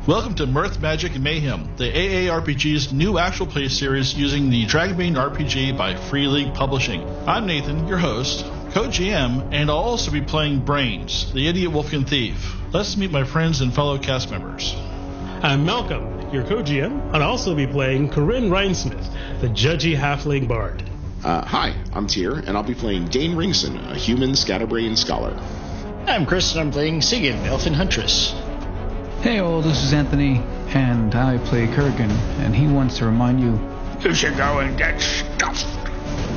Welcome to Mirth, Magic, and Mayhem, the AARPG's new actual play series using the Dragonbane RPG by Free League Publishing. I'm Nathan, your host, co-GM, and I'll also be playing Brains, the idiot Wolfkin thief. Let's meet my friends and fellow cast members. I'm Malcolm, your co-GM. I'll also be playing Karyn Rhinesmith, the judgy halfling bard. Hi, I'm Tyr, and I'll be playing Dane Ringson, a human scatterbrain scholar. I'm Chris, and I'm playing Sigyn, Elven Huntress. Hey all, this is Anthony, and I play Korgan, and he wants to remind you, You should go and get stuffed.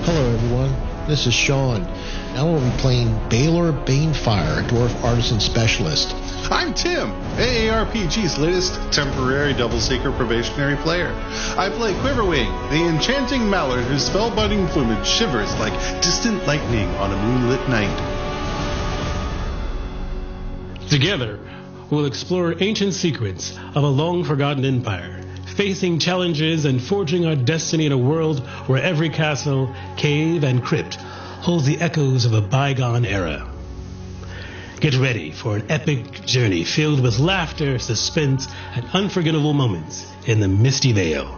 Hello everyone, this is Sean. I will be playing Balor Banefire, a dwarf artisan specialist. I'm Tim, AARPG's latest temporary double-seeker probationary player. I play Quiverwing, the enchanting mallard whose spellbinding plumage shivers like distant lightning on a moonlit night. Together, we'll explore ancient secrets of a long-forgotten empire, facing challenges and forging our destiny in a world where every castle, cave, and crypt holds the echoes of a bygone era. Get ready for an epic journey filled with laughter, suspense, and unforgettable moments in the Misty Vale.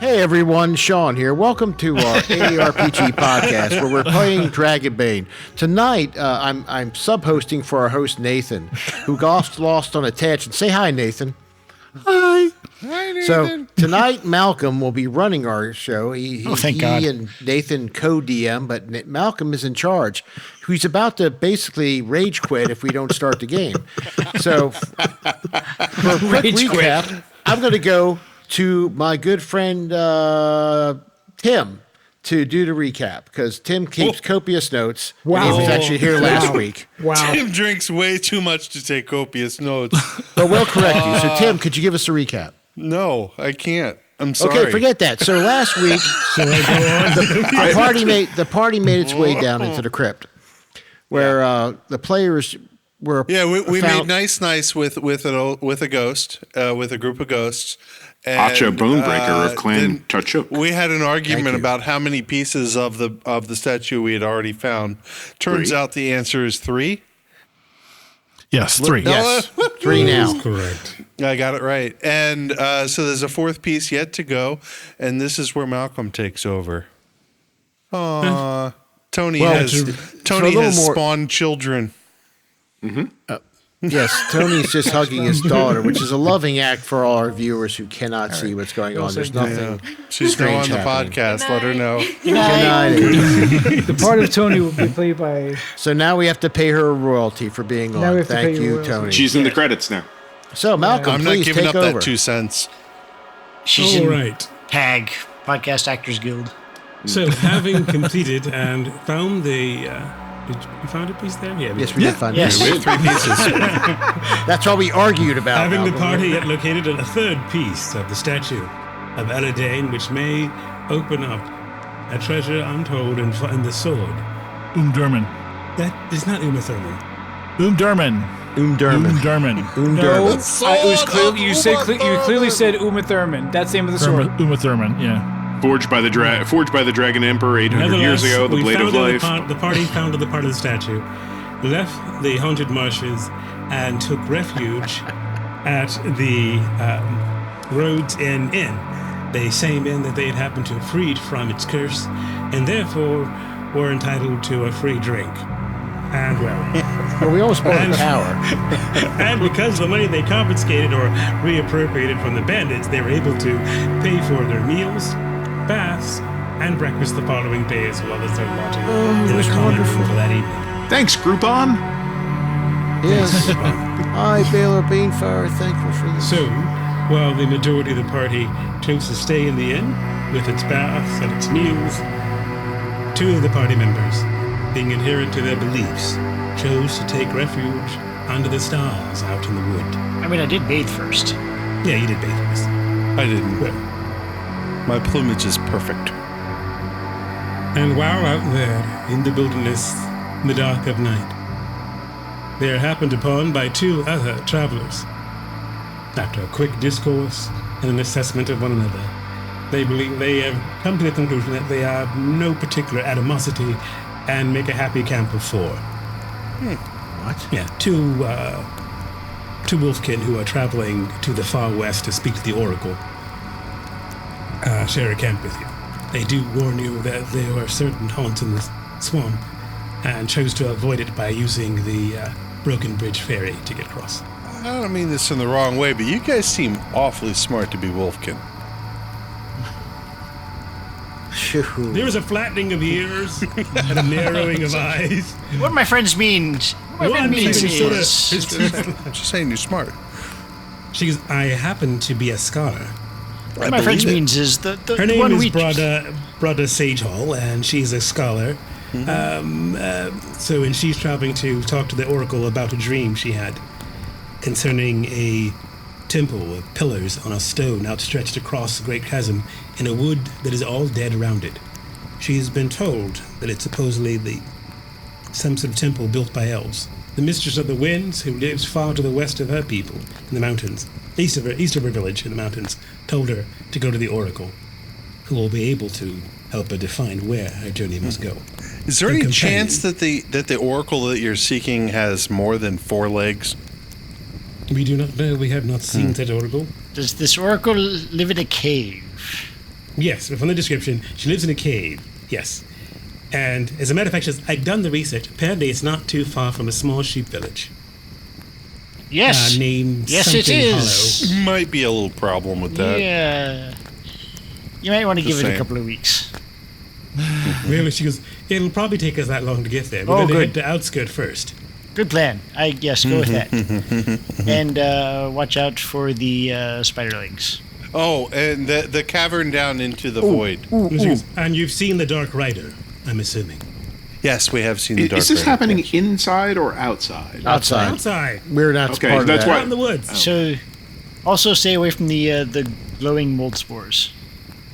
Hey everyone, Sean here. Welcome to our AARPG podcast where we're playing Dragonbane. Tonight, I'm sub-hosting for our host Nathan, who got lost on a tangent. Say hi, Nathan. Hi. Hi, Nathan. So tonight, Malcolm will be running our show. Thank God. He and Nathan co-DM, but Malcolm is in charge. He's about to basically rage quit if we don't start the game. So for a quick recap, I'm going to go to my good friend Tim to do the recap, because Tim keeps copious notes. Wow. He was actually here last week. Wow. Tim drinks way too much to take copious notes. But we'll correct you. So Tim, could you give us a recap? No, I can't. I'm sorry. Okay, forget that. So last week, the party made its way down into the crypt, where the players were. Yeah, we made nice with a ghost, with a group of ghosts. Acha Bonebreaker of Clan Tachuk. We had an argument about how many pieces of the statue we had already found. Turns out the answer is 3. Yes, 3. Yes, 3 now. Correct. I got it right. And so there's a 4th piece yet to go, and this is where Malcolm takes over. Aww. Tony has spawned children. Mm-hmm. Yes, Tony's just hugging his daughter, which is a loving act for all our viewers who cannot see what's going on. There's nothing. She's still on strange the happening. podcast. Let her know. Good night. The part of Tony will be played by. So now we have to pay her a royalty for being Now we on. have to Thank pay you, royalty. Tony. She's in the credits now. So Malcolm, I'm not please giving take up over. that 2 cents. She's All in right. PAG, Podcast Actors Guild. So, having completed and found the... you found a piece there? Yeah. Yes, we did find it. Yes. We had 3 pieces. That's what we argued about. Having the Malcolm. party yet located a third piece of the statue of Dane, which may open up a treasure untold and find the sword. Durman. That is not Uma Thurman. Durman. Durman. No, it was clear. You clearly said Uma Thurman. That's the name of the sword. Uma Thurman, yeah. Forged by the Dragon Emperor 800 years ago, the Blade of Life. The party founded the part of the statue, left the haunted marshes, and took refuge at the Roads Inn Inn, the same inn that they had happened to have freed from its curse, and therefore were entitled to a free drink. And Well, we almost bought a tower. and because of the money they confiscated or reappropriated from the bandits, they were able to pay for their meals, baths, and breakfast the following day, as well as their lodging in the common room for that evening. Thanks, Groupon. Yes. I, Balor Banefire, thankful for this. So, while the majority of the party chose to stay in the inn with its baths and its meals, 2 of the party members, being adherent to their beliefs, chose to take refuge under the stars out in the wood. I mean, I did bathe first. Yeah, you did bathe first. I didn't. Well, My plumage is perfect. and while out there in the wilderness, in the dark of night, they are happened upon by 2 other travelers. After a quick discourse and an assessment of one another, they believe they have come to the conclusion that they have no particular animosity and make a happy camp of 4. What? Yeah, two Wolfkin who are traveling to the far west to speak to the Oracle. Share a camp with you. They do warn you that there are certain haunts in the swamp, and chose to avoid it by using the Broken Bridge ferry to get across. I don't mean this in the wrong way, but you guys seem awfully smart to be Wolfkin. There is a flattening of ears and a narrowing of eyes. What my friends mean? What my friend means is... I'm just saying you're smart. She goes, I happen to be a scholar. What my friends means is the her name one is we... Brada Sagehall, and she's a scholar. And she's traveling to talk to the Oracle about a dream she had concerning a temple with pillars on a stone outstretched across the great chasm in a wood that is all dead around it. She's been told that it's supposedly some sort of temple built by elves. The mistress of the winds, who lives far to the west of her people in the mountains, east of her village in the mountains, told her to go to the Oracle, who will be able to help her define where her journey must go. Is there any chance that the Oracle that you're seeking has more than 4 legs? We do not know. We have not seen that Oracle. Does this Oracle live in a cave? Yes, from the description, she lives in a cave. Yes. And as a matter of fact, I've done the research. Apparently, it's not too far from a small sheep village. Yes. Named yes, it is. Hollow. Might be a little problem with that. Yeah. You might want to give it a couple of weeks. Really? She goes, it'll probably take us that long to get there. We're going to hit the outskirt first. Good plan. Yes, go with that. And watch out for the spiderlings. Oh, and the cavern down into the void. And you've seen the Dark Rider, I'm assuming. Yes, we have seen the Dark Rider. Is this happening inside or outside? Outside. We're not part of that's that. why. Out in the woods. So, also stay away from the glowing mold spores.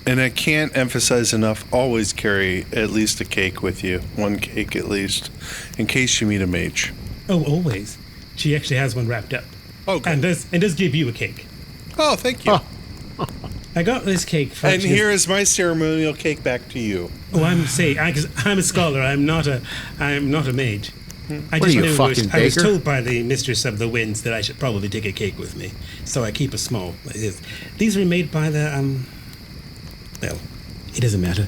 And I can't emphasize enough, always carry at least a cake with you. 1 cake at least, in case you meet a mage. Oh, always. She actually has one wrapped up. Oh, good. And does give you a cake. Oh, thank you. I got this cake for And here is my ceremonial cake back to you. Oh, I'm a scholar. I'm not a mage. I What are you, fucking I was baker? told by the mistress of the winds that I should probably take a cake with me, so I keep a small. These were made by the Well, it doesn't matter.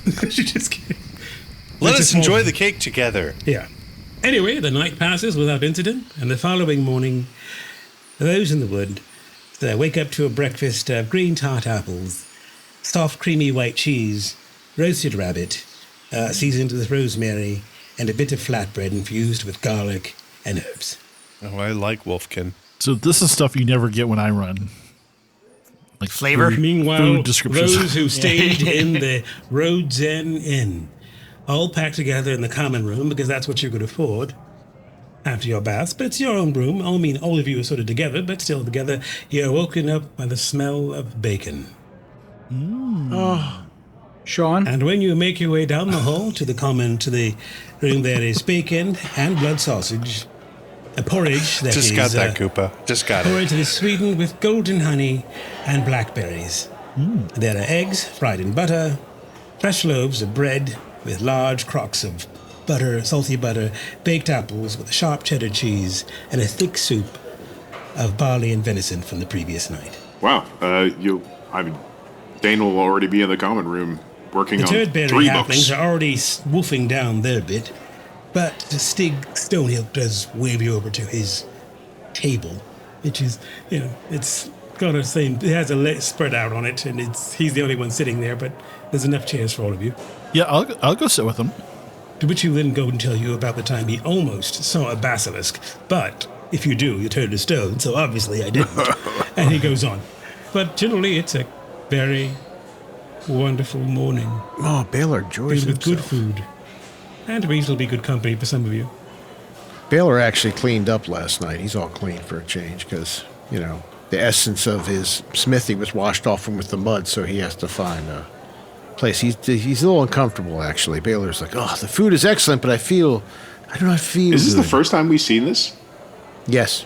Just kidding. Let us enjoy the cake together. Yeah. Anyway, the night passes without incident, and the following morning, those in the wood, they wake up to a breakfast of green tart apples, soft creamy white cheese, roasted rabbit, seasoned with rosemary, and a bit of flatbread infused with garlic and herbs. Oh, I like Wolfkin. So this is stuff you never get when I run. Like Flavor? Meanwhile, food descriptions. Rose, who stayed in the Rhodes Inn, all packed together in the common room because that's what you could afford after your baths. But it's your own room. I mean, all of you are sort of together, but still together. You're woken up by the smell of bacon. Oh, Sean? And when you make your way down the hall to the room, there is bacon and blood sausage, a porridge that Just is... got that, Koopa. Just got it. Porridge that is sweetened with golden honey and blackberries. There are eggs fried in butter, fresh loaves of bread with large crocks of butter, salty butter, baked apples with sharp cheddar cheese, and a thick soup of barley and venison from the previous night. Wow. Dane will already be in the common room working The on Turdberry 3 halflings books. are already wolfing down their bit, but Stig Stonehill does wave you over to his table, which is, it's got a it has a leg spread out on it, and he's the only one sitting there, but there's enough chairs for all of you. Yeah, I'll go sit with him. To which he will then go and tell you about the time he almost saw a basilisk, but if you do, you turn to stone, so obviously I didn't. And he goes on. But generally, it's a very wonderful morning. Oh, Balor enjoys Filled with good himself. food. And reasonably good company for some of you. Balor actually cleaned up last night. He's all clean for a change because, the essence of his smithy was washed off him with the mud, so he has to find a place. He's a little uncomfortable, actually. Balor's like, the food is excellent, but I do not feel Is this the good." first time we've seen this? Yes.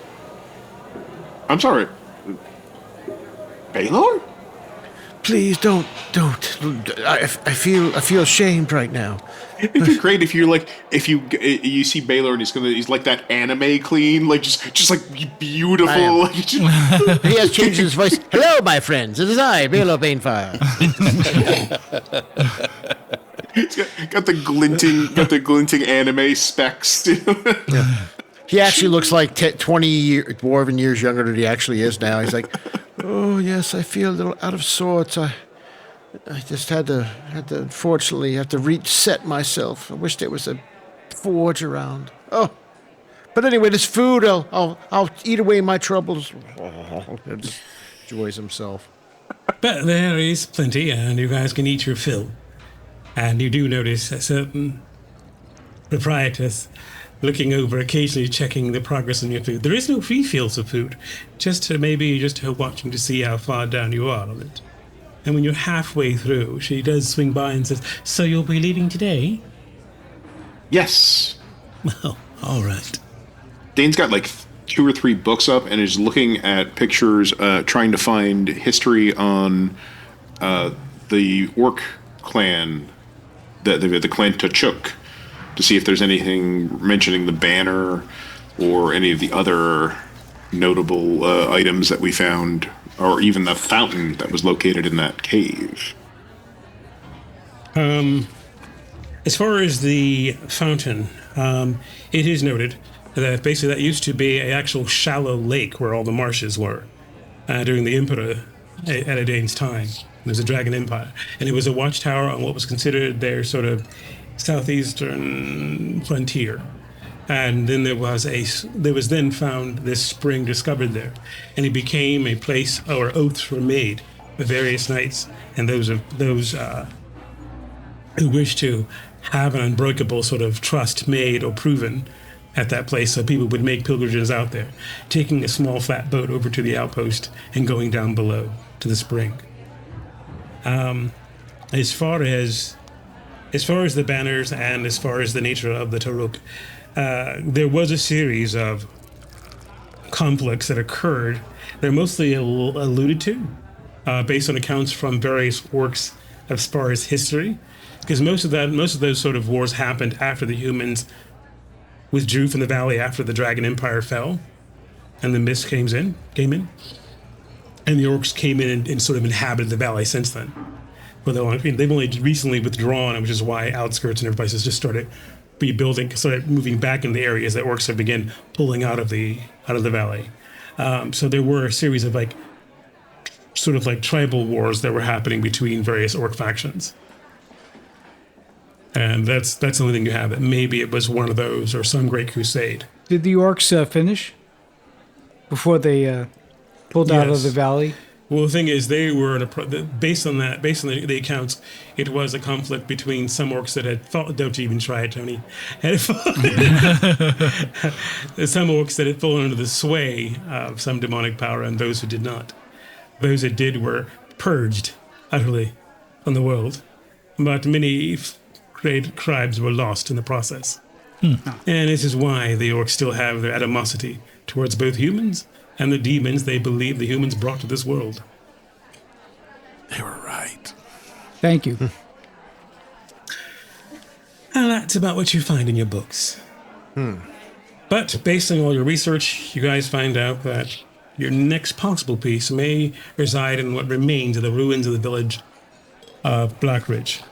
I'm sorry. Balor? Please don't. I feel ashamed right now. It'd be great if you see Balor and he's like that anime clean, like just like beautiful. He has changed his voice. Hello, my friends. It is I, Balor Banefire. He's got the glinting anime specs. Yeah. He actually looks like 20 dwarven years younger than he actually is now. He's like, oh yes, I feel a little out of sorts. I just had to unfortunately have to reset myself. I wish there was a forge around. Oh, but anyway, this food, I'll eat away my troubles. Just enjoys himself. But there is plenty, and you guys can eat your fill. And you do notice a certain proprietress looking over, occasionally checking the progress on your food. There is no refills of food, just her watching to see how far down you are on it. And when you're halfway through, she does swing by and says, "So you'll be leaving today?" Yes. Well, all right. Dane's got like 2 or 3 books up and is looking at pictures, trying to find history on the orc clan, the clan Tachuk, to see if there's anything mentioning the banner or any of the other notable items that we found, or even the fountain that was located in that cave. As far as the fountain, it is noted that basically that used to be an actual shallow lake where all the marshes were during the Emperor at Dane's time. It was a Dragon Empire, and it was a watchtower on what was considered their sort of southeastern frontier. And then there was then found this spring discovered there, and it became a place where oaths were made with various knights and those who wished to have an unbreakable sort of trust made or proven at that place, so people would make pilgrimages out there, taking a small flat boat over to the outpost and going down below to the spring. As far as the banners and as far as the nature of the Taruk, there was a series of conflicts that occurred. They're mostly alluded to based on accounts from various works as far as history, because most of those sort of wars happened after the humans withdrew from the valley after the Dragon Empire fell, and the mist came in, and the orcs came in and sort of inhabited the valley since then. But they've only recently withdrawn, which is why outskirts and everybody just started rebuilding, started moving back in the areas that orcs have begun pulling out of the valley. So there were a series of sort of tribal wars that were happening between various orc factions. And that's the only thing you have. That maybe it was one of those or some great crusade. Did the orcs finish before they pulled out of the valley? Well, the thing is, they were based on the accounts. It was a conflict between some orcs that had fallen. Don't even try it, Tony. Some orcs that had fallen under the sway of some demonic power, and those who did not. Those that did were purged utterly from the world, but many great tribes were lost in the process. And this is why the orcs still have their animosity towards both humans and the demons they believe the humans brought to this world. They were right. Thank you. And that's about what you find in your books. But based on all your research, you guys find out that your next possible piece may reside in what remains of the ruins of the village of Blackridge.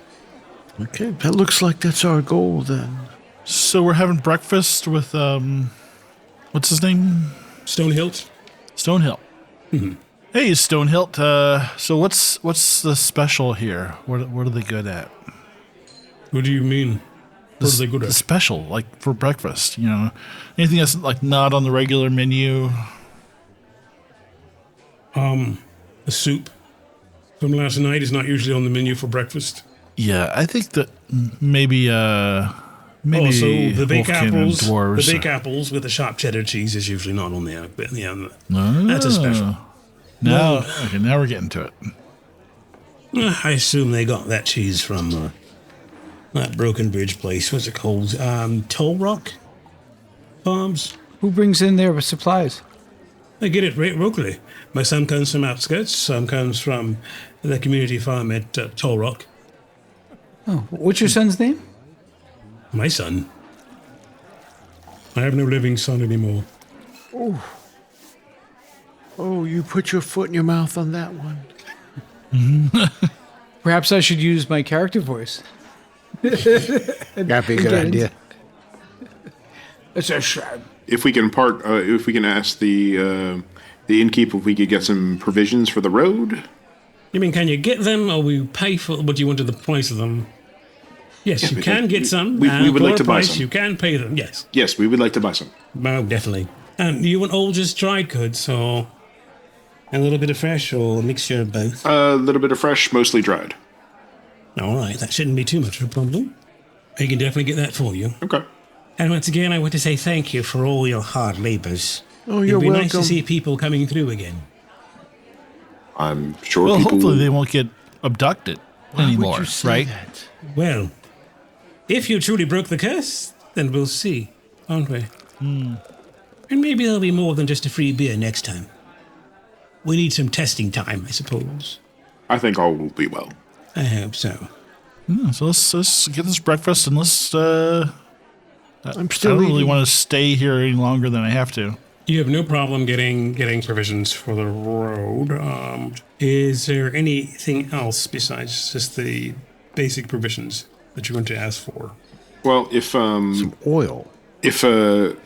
Okay, that looks like that's our goal then. So we're having breakfast with, what's his name? Stonehilt. Stonehilt. Mm-hmm. Hey, Stonehilt. So what's the special here? What are they good at? What do you mean? What are they good at? The special, for breakfast, anything that's not on the regular menu. The soup from last night is not usually on the menu for breakfast. Yeah, I think that maybe also the baked apples. Dwarves. The baked apples with the sharp cheddar cheese is usually not on there. But that's a special. Okay, now we're getting to it. I assume they got that cheese from that Broken Bridge place. What's it called? Toll Rock Farms. Who brings in their supplies? I get it locally. My son comes from outskirts, some comes from the community farm at Tall Rock. Oh, what's your son's name? My son? I have no living son anymore. Oh, you put your foot in your mouth on that one. Perhaps I should use my character voice. That'd be a good idea. It's a shame. If we can ask the innkeep if we could get some provisions for the road. You mean, can you get them, or will you pay for what you want to the price of them? Yes, you can get some. We would like to buy some. You can pay them, yes. Yes, we would like to buy some. Oh, definitely. And you want all just dried goods, or a little bit of fresh, or a mixture of both? A little bit of fresh, mostly dried. All right, that shouldn't be too much of a problem. I can definitely get that for you. Okay. And once again, I want to say thank you for all your hard labors. Oh, you're welcome. It'd be welcome. nice to see people coming through again. I'm sure Well, people... hopefully they won't get abducted anymore, Would you say right? that? Well, if you truly broke the curse, then we'll see, won't we? And maybe there'll be more than just a free beer next time. We need some testing time, I suppose. I think all will be well. I hope so. Yeah, so let's get this breakfast and let's. I'm still I don't really eating. want to stay here any longer than I have to. You have no problem getting provisions for the road. Is there anything else besides just the basic provisions that you're going to ask for? Well, if Some oil. That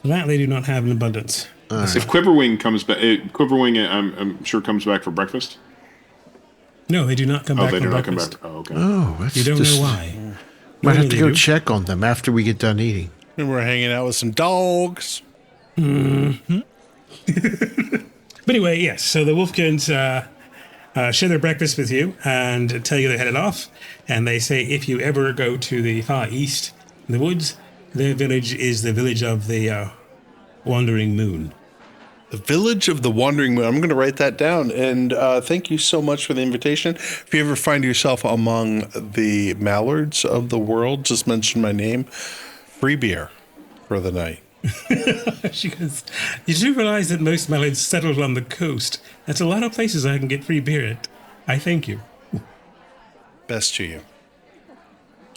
they do not have in abundance. if Quiverwing comes back, Quiverwing I'm sure comes back for breakfast. No, they do not come back They from do not come breakfast. back. Oh, okay. Oh, that's You don't just, know why. Might have Normally to they go do. check on them after we get done eating. And we're hanging out with some dogs. But anyway, yes. So the Wolfkins share their breakfast with you and tell you they're headed off. And they say if you ever go to the far east, in the woods, their village is the village of the Wandering Moon. The Village of the Wandering Moon. I'm going to write that down. And thank you so much for the invitation. If you ever find yourself among the mallards of the world, just mention my name. Free beer for the night. She goes, you do realize that most mallards settled on the coast. That's a lot of places I can get free beer at. I thank you. Best to you.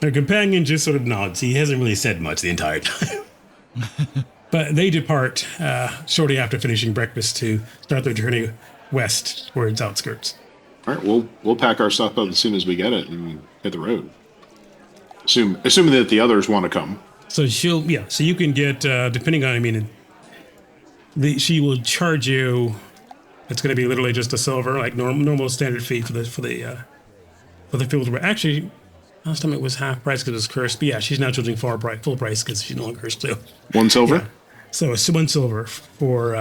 Her companion just sort of nods. He hasn't really said much the entire time. But they depart shortly after finishing breakfast to start their journey west towards outskirts. All right, we'll pack our stuff up as soon as we get it and hit the road. Assuming that the others want to come. So so you can get, depending on, she will charge you. It's going to be literally just a silver, like normal standard fee for the field. Actually, last time it was half price because it was cursed. But yeah, she's now charging full price because she's no longer cursed too. 1 silver. Yeah. So it's 1 silver for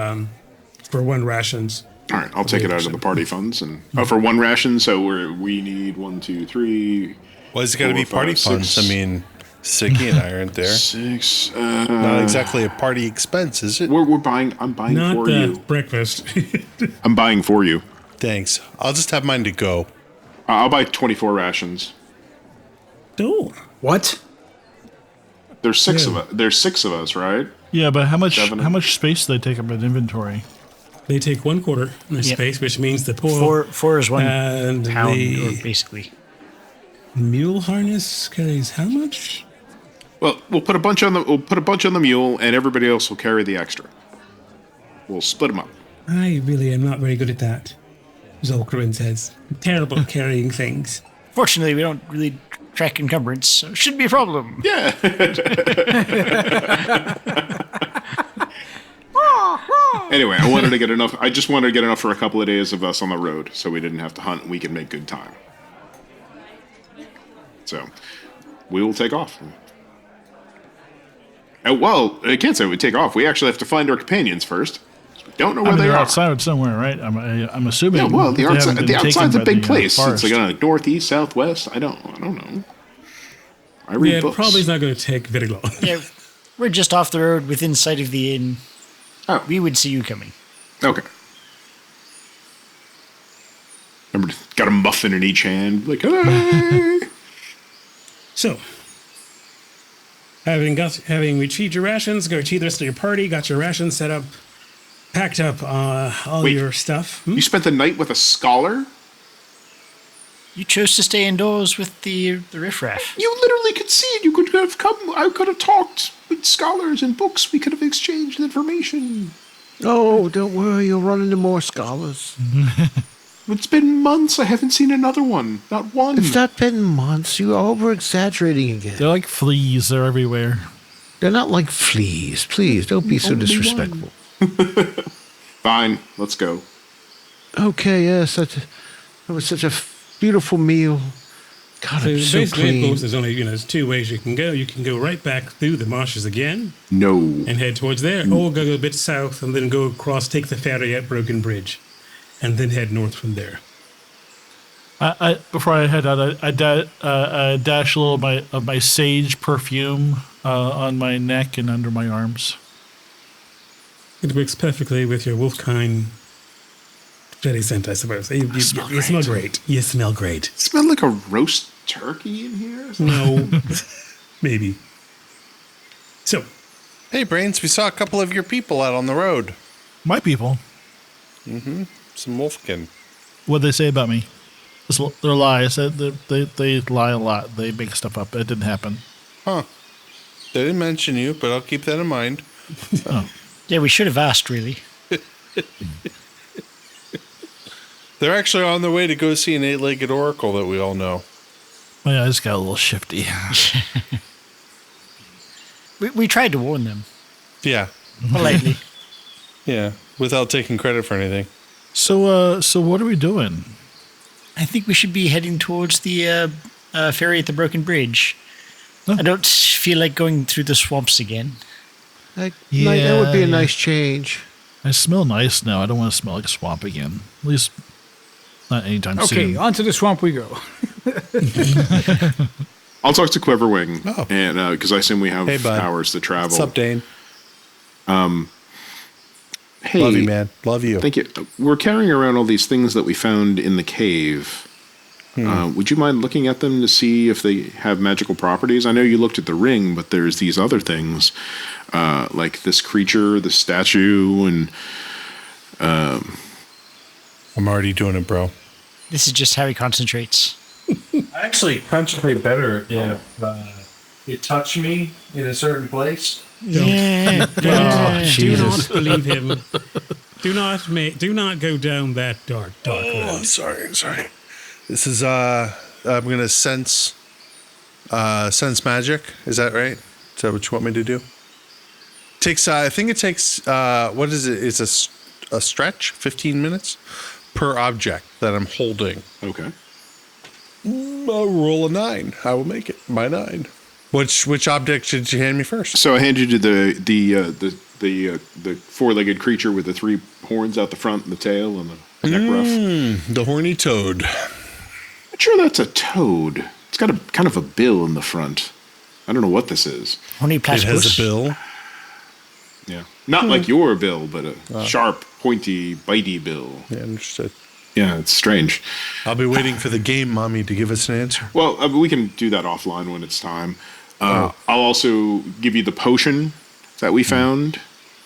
1 rations. All right, I'll take it out of the party funds and for 1 ration. So we need 1, 2, 3. Why is it got to be 4, party 5, funds? 6. I mean, Sigyn and I aren't there. 6. Not exactly a party expense, is it? We're buying. I'm buying Not for the you. breakfast. I'm buying for you. Thanks. I'll just have mine to go. I'll buy 24 rations. Oh. What? There's 6 of us. There's 6 of us, right? Yeah, but how much 7. how much space do they take up in inventory? They take 1/4 of the Yep. space, which means the poor 4 is 1 and pound, the or basically. mule harness carries how much? Well, we'll put a bunch on the mule, and everybody else will carry the extra. We'll split them up. I really am not very good at that, Zolkrin says. I'm terrible at carrying things. Fortunately, we don't really track encumbrance, so it shouldn't be a problem. Yeah. Anyway, I just wanted to get enough for a couple of days of us on the road, so we didn't have to hunt and we could make good time. So, we will take off. Well, I can't say we take off. We actually have to find our companions first. We don't know where they they're are. outside somewhere, right? I'm assuming. Yeah, well, the they haven't been outside's taken a by big the, place. forest. It's like northeast, southwest. I don't know. I read Yeah, books. probably not going to take very long. Yeah, we're just off the road within sight of the inn. Oh. We would see you coming. Okay. Remember, got a muffin in each hand. Like, hey! So, having retrieved your rations, go retrieve the rest of your party, got your rations set up, packed up all your stuff. You spent the night with a scholar? You chose to stay indoors with the riffraff. You literally could see it. You could have come. I could have talked with scholars and books. We could have exchanged information. Oh, don't worry. You'll run into more scholars. It's been months. I haven't seen another one. Not one. It's not been months. You're over-exaggerating again. They're like fleas. They're everywhere. They're not like fleas. Please, don't be so disrespectful. Fine. Let's go. Okay, yes. That was such a beautiful meal. God, So it's so basically, clean. of course, there's only there's two ways you can go. You can go right back through the marshes again No. and head towards there, or go a bit south and then go across, take the ferry at Broken Bridge, and then head north from there. Before I head out, I dash a little of my sage perfume on my neck and under my arms. It works perfectly with your Wolfkin Very scent, I suppose. You smell great. You smell great. Smell like a roast turkey in here? No. Maybe. So. Hey, Brains, we saw a couple of your people out on the road. My people? Mm-hmm. Some Wolfkin. What'd they say about me? They're lies. They lie a lot. They make stuff up. It didn't happen. Huh. They didn't mention you, but I'll keep that in mind. Oh. Yeah, we should have asked, really. They're actually on their way to go see an 8-legged oracle that we all know. Oh, yeah, I just got a little shifty. we tried to warn them. Yeah. Politely. Yeah, without taking credit for anything. So what are we doing? I think we should be heading towards the ferry at the Broken Bridge. Huh? I don't feel like going through the swamps again. That would be a nice change. I smell nice now. I don't want to smell like a swamp again. At least not anytime soon. Okay, onto the swamp we go. I'll talk to Quiverwing, and because I assume we have hours to travel. What's up, Dane? Hey, love you, man. Love you. Thank you. We're carrying around all these things that we found in the cave. Would you mind looking at them to see if they have magical properties? I know you looked at the ring, but there's these other things, like this creature, the statue, and... I'm already doing it, bro. This is just how he concentrates. I actually concentrate better if you touch me in a certain place. Yeah. Do not believe him. Do not go down that dark road. I'm sorry. This is I'm gonna sense magic. Is that right? Is that what you want me to do? I think it takes what is it? It's a stretch, 15 minutes per object that I'm holding. Okay. I'll roll a 9. I will make it. My 9. Which object did you hand me first? So I hand you to the four-legged creature with the 3 horns out the front and the tail and the neck ruff. The horny toad. I'm sure that's a toad. It's got a kind of a bill in the front. I don't know what this is. Horny platypus. It has a bill. Yeah, not like your bill, but a sharp, pointy, bitey bill. Yeah, understood. Yeah, it's strange. I'll be waiting for the game mommy to give us an answer. Well, we can do that offline when it's time. I'll also give you the potion that we found.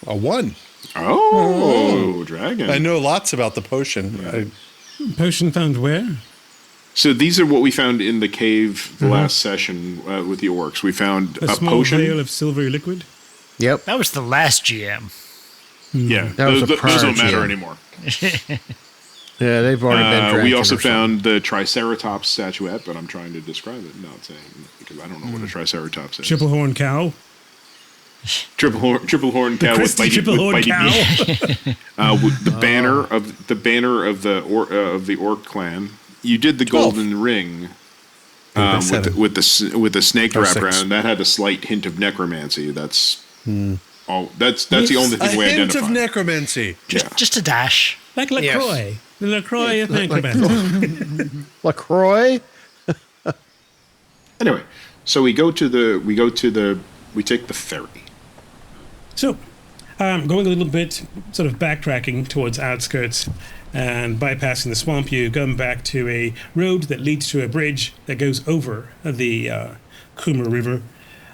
A 1. Oh, dragon. I know lots about the potion. Potion found where? So these are what we found in the cave the last session with the orcs. We found a small potion. vial of silvery liquid. Yep. That was the last GM. Yeah, That was those don't matter GM. anymore. Yeah, they've already been drank. We also found the Triceratops statuette, but I'm trying to describe it, not saying, because I don't know what a Triceratops is. Triple horn cow. Triple horn cow with bitey cow. the banner of the orc clan. You did the 12. golden ring with the snake wrap 6. around. That had a slight hint of necromancy. That's all. That's the only thing we A hint identified. of necromancy. Just a dash. Like LaCroix. The LaCroix of necromancy. LaCroix? Anyway, so we take the ferry. So, going a little bit, sort of backtracking towards outskirts and bypassing the swamp, you come back to a road that leads to a bridge that goes over the Kumer River.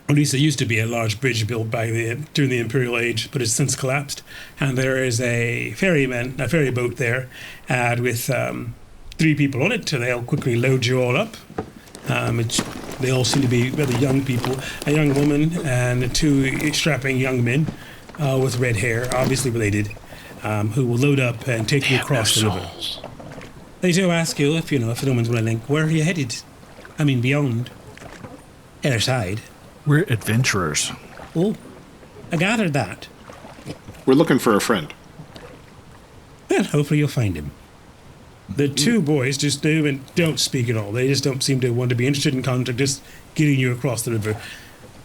at least it used to be a large bridge built during the Imperial Age, but it's since collapsed. And there is a ferry boat there, with 3 people on it. So they'll quickly load you all up. They all seem to be rather young people, a young woman and 2 strapping young men with red hair, obviously related, who will load up and take you across the river. They do ask you if no one's willing, where are you headed? I mean, beyond. Other side. We're adventurers. Oh, I gathered that. We're looking for a friend. Well, hopefully you'll find him. The 2 boys just don't speak at all. They just don't seem to want to be interested in contact, just getting you across the river.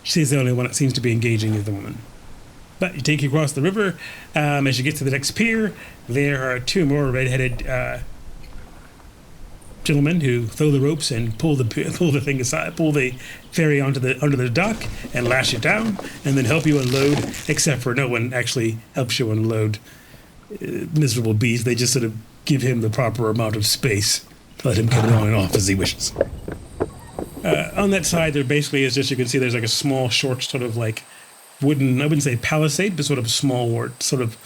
She's the only one that seems to be engaging with the woman. But you take you across the river. As you get to the next pier, there are 2 more red-headed gentlemen who throw the ropes and pull the thing aside, pull the ferry under the dock and lash it down, and then help you unload. Except for no one actually helps you unload. Miserable beast. They just sort of give him the proper amount of space to let him come on and off as he wishes. On that side, there basically is just, you can see there's like a small, short, sort of like wooden, I wouldn't say palisade, but sort of small sort of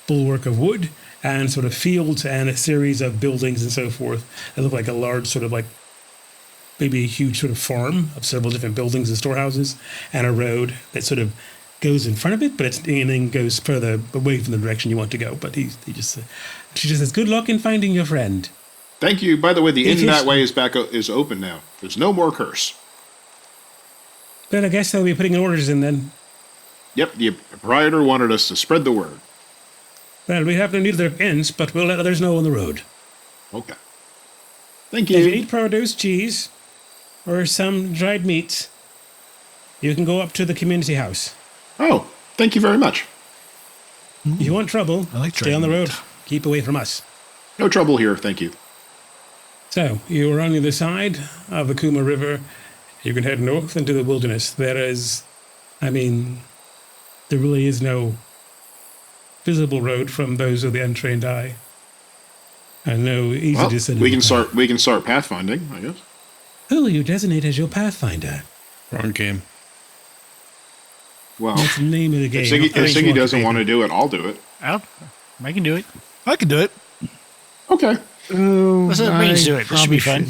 bulwark of wood, and sort of fields and a series of buildings and so forth. They look like a large sort of like, maybe a huge sort of farm of several different buildings and storehouses, and a road that sort of goes in front of it, but and then goes further away from the direction you want to go. But she just says, good luck in finding your friend. Thank you. By the way, the inn that way is open now. There's no more curse. Well, I guess they'll be putting orders in then. Yep, the proprietor wanted us to spread the word. Well, we have no need of their inns, but we'll let others know on the road. Okay. Thank you. If you need produce, cheese, or some dried meats, you can go up to the community house. Oh, thank you very much. If you want trouble, stay on the road. Keep away from us. No trouble here, thank you. So, you are on the other side of the Kumer River. You can head north into the wilderness. There really is no visible road from those of the untrained eye. And no easy descent. We can start pathfinding, I guess. Who will you designate as your pathfinder? Wrong game. Well, that's the name of the game. If Siggy doesn't want to do it, I'll do it. I can do it. I can do it. Okay. Let's let Brains do it. This should be fun.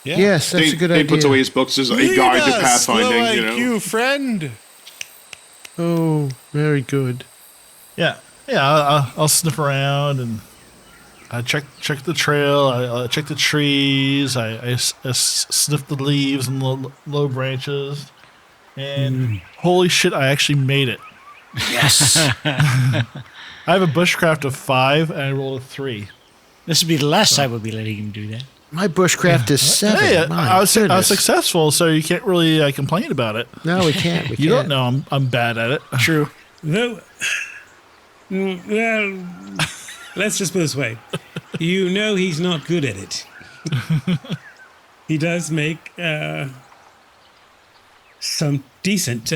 Yeah. Yes, that's a good idea. He puts away his books as a guide to pathfinding. You friend. Oh, very good. Yeah. I'll sniff around and I check the trail. I check the trees. I sniff the leaves and the low branches. And holy shit, I actually made it. Yes. I have a bushcraft of 5 and I rolled a 3. This would be the last time we'll be letting him do that. My bushcraft is 7. Hey, I was successful, so you can't really complain about it. No, we can't. You don't know I'm bad at it. True. No. Well, let's just put it this way. You know he's not good at it. He does make some decent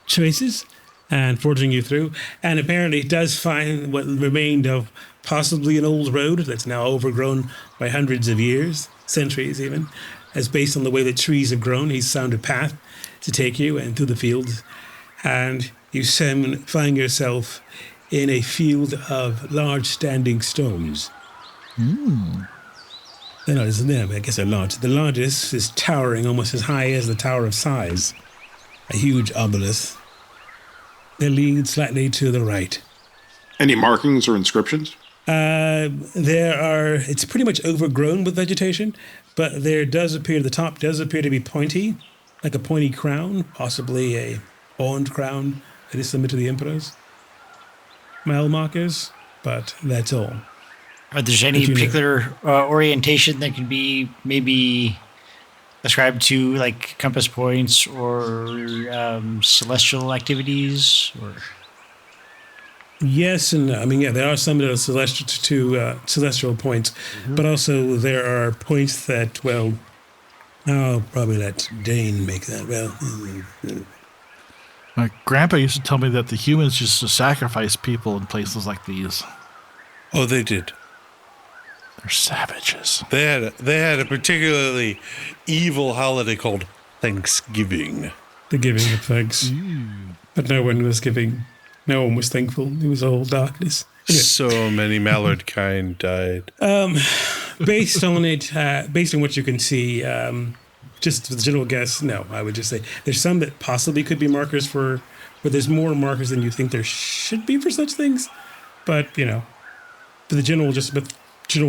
choices and forging you through, and apparently does find what remained of possibly an old road that's now overgrown by hundreds of years, centuries even, as based on the way that trees have grown. He's found a path to take you and through the fields, and you soon find yourself in a field of large standing stones. They're not as I guess they're large. The largest is towering almost as high as the Tower of Sighs, a huge obelisk that leads slightly to the right. Any markings or inscriptions? It's pretty much overgrown with vegetation, but the top does appear to be pointy, like a pointy crown, possibly a horned crown that is similar to the Emperor's. Mile markers, but that's all. Are there any particular orientation that can be maybe ascribed to, like compass points or celestial activities? Or yes and no. I mean, yeah, there are some that are celestial points, but also there are points that, well, I'll probably let Dane make that. Well, my grandpa used to tell me that the humans used to sacrifice people in places like these. Oh, they did. They're savages. They had a particularly evil holiday called Thanksgiving. the giving of thanks. But no one was giving. No one was thankful. It was all darkness. Anyway. So many mallard kind died. Based on what you can see, just the general guess, no. I would just say there's some that possibly could be markers but there's more markers than you think there should be for such things. But for the general,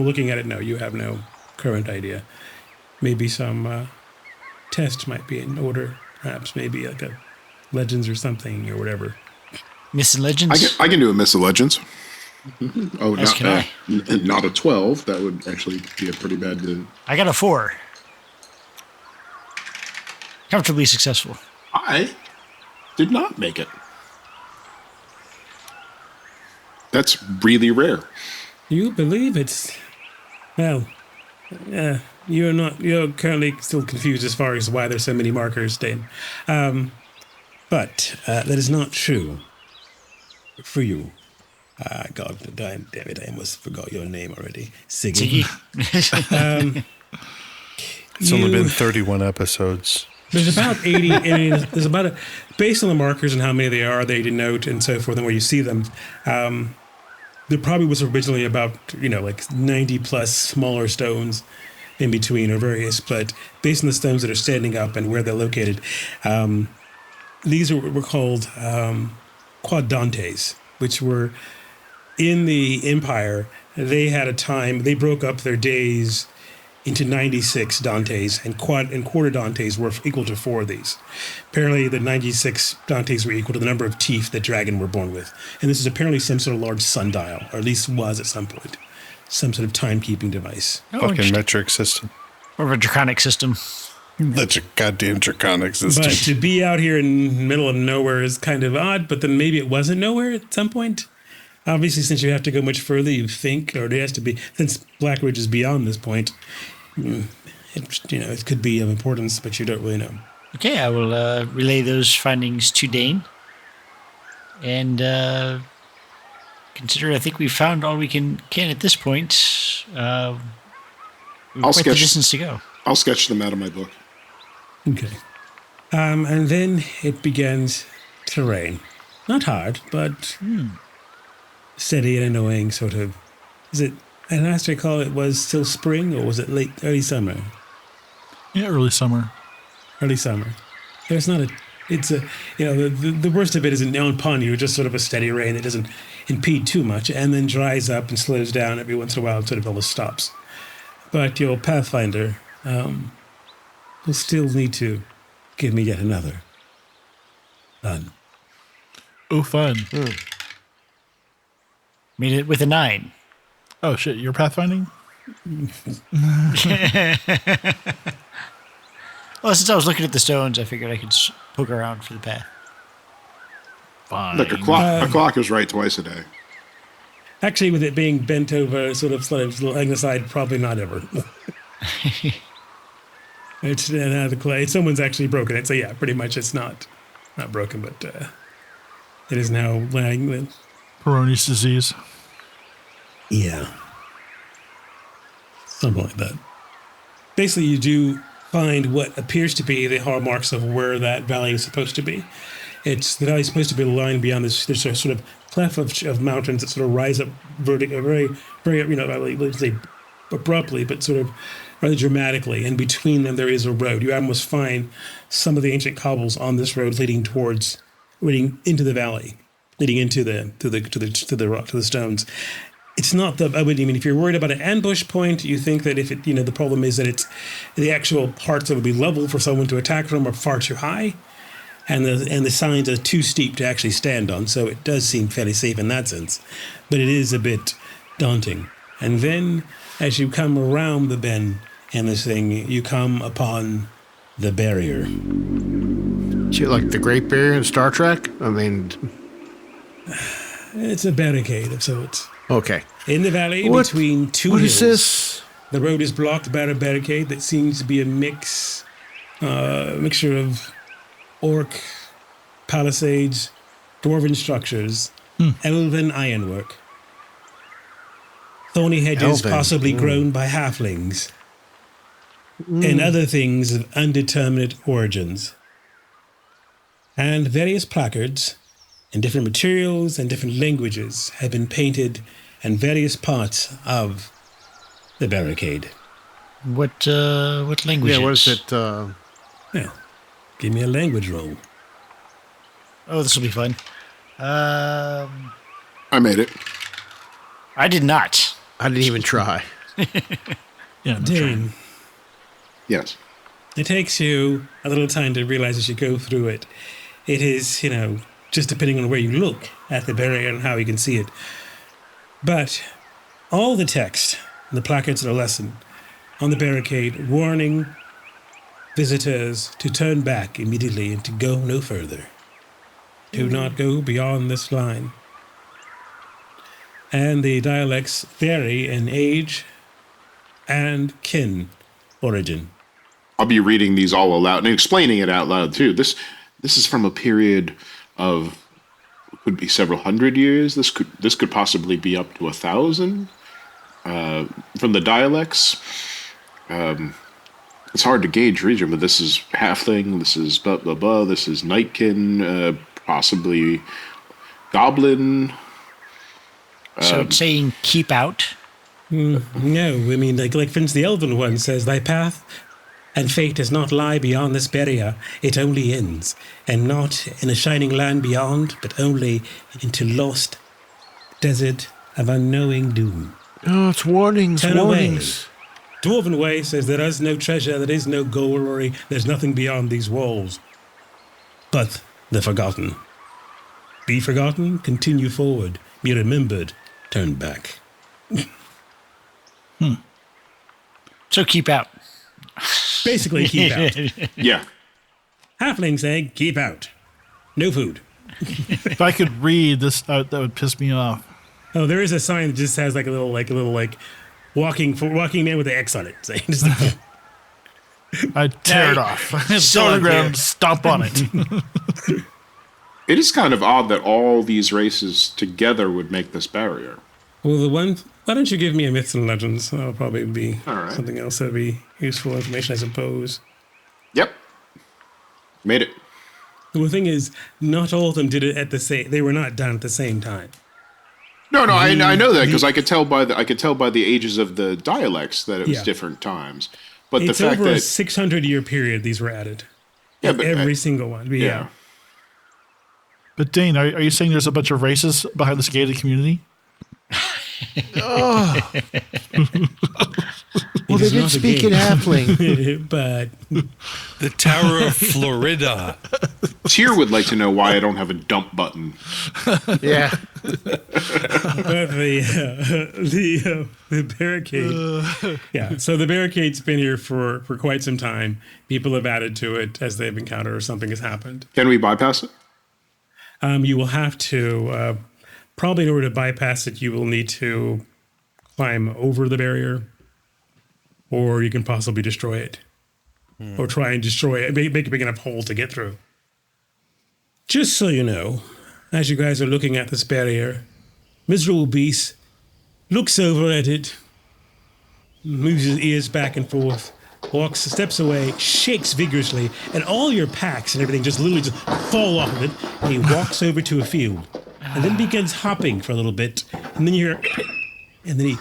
looking at it, no, you have no current idea. Maybe some test might be in order, perhaps maybe like a legends or something or whatever. Myths and legends. I can do a Myths and Legends. Oh, Not a 12. That would actually be a pretty bad. I got a 4. Comfortably successful. I did not make it. That's really rare. You believe it's... Well, you're currently still confused as far as why there's so many markers, Dane. But that is not true for you. God, damn it, I almost forgot your name already. Sigyn. It's only been 31 episodes. There's about 80, there's about, based on the markers and how many they are, they denote and so forth, and where you see them, there probably was originally about, like 90 plus smaller stones in between or various, but based on the stones that are standing up and where they're located, these were called quadrantes, which were in the Empire. They had a time, they broke up their days into 96 Dantes, and quarter Dantes were equal to 4 of these. Apparently, the 96 Dantes were equal to the number of teeth that dragon were born with. And this is apparently some sort of large sundial, or at least was at some point. Some sort of timekeeping device. Fucking metric system. Or a draconic system. That's a goddamn draconic system. But to be out here in the middle of nowhere is kind of odd, but then maybe it wasn't nowhere at some point. Obviously, since you have to go much further, you think, or it has to be, since Blackridge is beyond this point, it could be of importance, but you don't really know. Okay, I will relay those findings to Dane. And consider I think we've found all we can at this point. We've quite the distance to go. I'll sketch them out of my book. Okay. And then it begins to rain. Not hard, but steady and annoying, sort of. Is it, and last I recall, it was still spring, or was it early summer? Yeah, early summer. Early summer. There's not the worst of it isn't down upon you, just sort of a steady rain that doesn't impede too much, and then dries up and slows down every once in a while, and sort of almost stops. But your Pathfinder will still need to give me yet another. Done. Oh, fun. Made it with a 9. Oh, shit. You're pathfinding? Well, since I was looking at the stones, I figured I could poke around for the path. Fine. Look, a clock is right twice a day. Actually, with it being bent over, sort of laying aside, probably not ever. It's out of the clay. Someone's actually broken it, so yeah, pretty much it's not broken, but it is now laying with Peyronie's disease. Yeah. Something like that. Basically, you do find what appears to be the hallmarks of where that valley is supposed to be. The valley is supposed to be a line beyond this. There's a sort of cleft of mountains that sort of rise up very, very, let's say abruptly, but sort of rather dramatically. And between them, there is a road. You almost find some of the ancient cobbles on this road leading into the valley, leading into the stones. It's not if you're worried about an ambush point, you think that if the problem is that it's the actual parts that would be level for someone to attack from are far too high, and the signs are too steep to actually stand on. So it does seem fairly safe in that sense, but it is a bit daunting. And then as you come around the bend in this thing, you come upon the barrier. Shit, like the Great Barrier in Star Trek? I mean, it's a barricade of sorts. Okay. In the valley between two hills. What is this? The road is blocked by a barricade that seems to be a mixture of orc palisades, dwarven structures, elven ironwork, thorny hedges possibly grown by halflings, and other things of undeterminate origins. And various placards in different materials and different languages have been painted in various parts of the barricade. What language? Yeah, what is it? Well, give me a language roll. Oh, this will be fun. I made it. I did not. I didn't even try. Yeah, Dane, Yes. it takes you a little time to realize as you go through it. It is, just depending on where you look at the barrier and how you can see it. But all the text, the placards of the lesson on the barricade, warning visitors to turn back immediately and to go no further. Do not go beyond this line. And the dialects vary in age and kin origin. I'll be reading these all aloud and explaining it out loud too. This is from a period of could be several hundred years. This could possibly be up to 1,000. From the dialects, it's hard to gauge region, but this is Halfling. This is blah blah blah. This is Nightkin, possibly Goblin. So it's saying keep out. No, I mean, like for instance, the Elven one says, "Thy path and fate does not lie beyond this barrier. It only ends, and not in a shining land beyond, but only into lost desert of unknowing doom." Oh, it's warnings, Turn warnings. away. Dwarven way says, "There is no treasure, there is no gold, there's nothing beyond these walls, but the forgotten. Be forgotten, continue forward. Be remembered, turn back." So keep out. Basically, keep out. Yeah. Halfling saying, keep out. No food. If I could read this, that would piss me off. Oh, there is a sign that just has like a little walking man with an X on it. Saying, I'd tear it off. Throw it on the ground, stomp on it. It is kind of odd that all these races together would make this barrier. Well, why don't you give me a myths and legends? That'll probably be something else that'd be useful information, I suppose. Yep. Made it. The thing is, not all of them did it at the same. They were not done at the same time. No, I know that because I could tell by the ages of the dialects that it was different times. But It's the fact over a that 600-year period these were added. Yeah, but every single one. But yeah. But Dane, are you saying there's a bunch of races behind this gated community? Oh. Well, they did speak in Halfling. But the Tower of Florida. Tyr would like to know why I don't have a dump button. Yeah. But the barricade. Yeah, so the barricade's been here for quite some time. People have added to it as they've encountered or something has happened. Can we bypass it? You will have to, probably in order to bypass it, you will need to climb over the barrier, or you can possibly destroy it, or try and destroy it, make a big enough hole to get through. Just so you know, as you guys are looking at this barrier, Miserable Beast looks over at it, moves his ears back and forth, steps away, shakes vigorously, and all your packs and everything just literally just fall off of it, and he walks over to a field, and then begins hopping for a little bit, and then and then he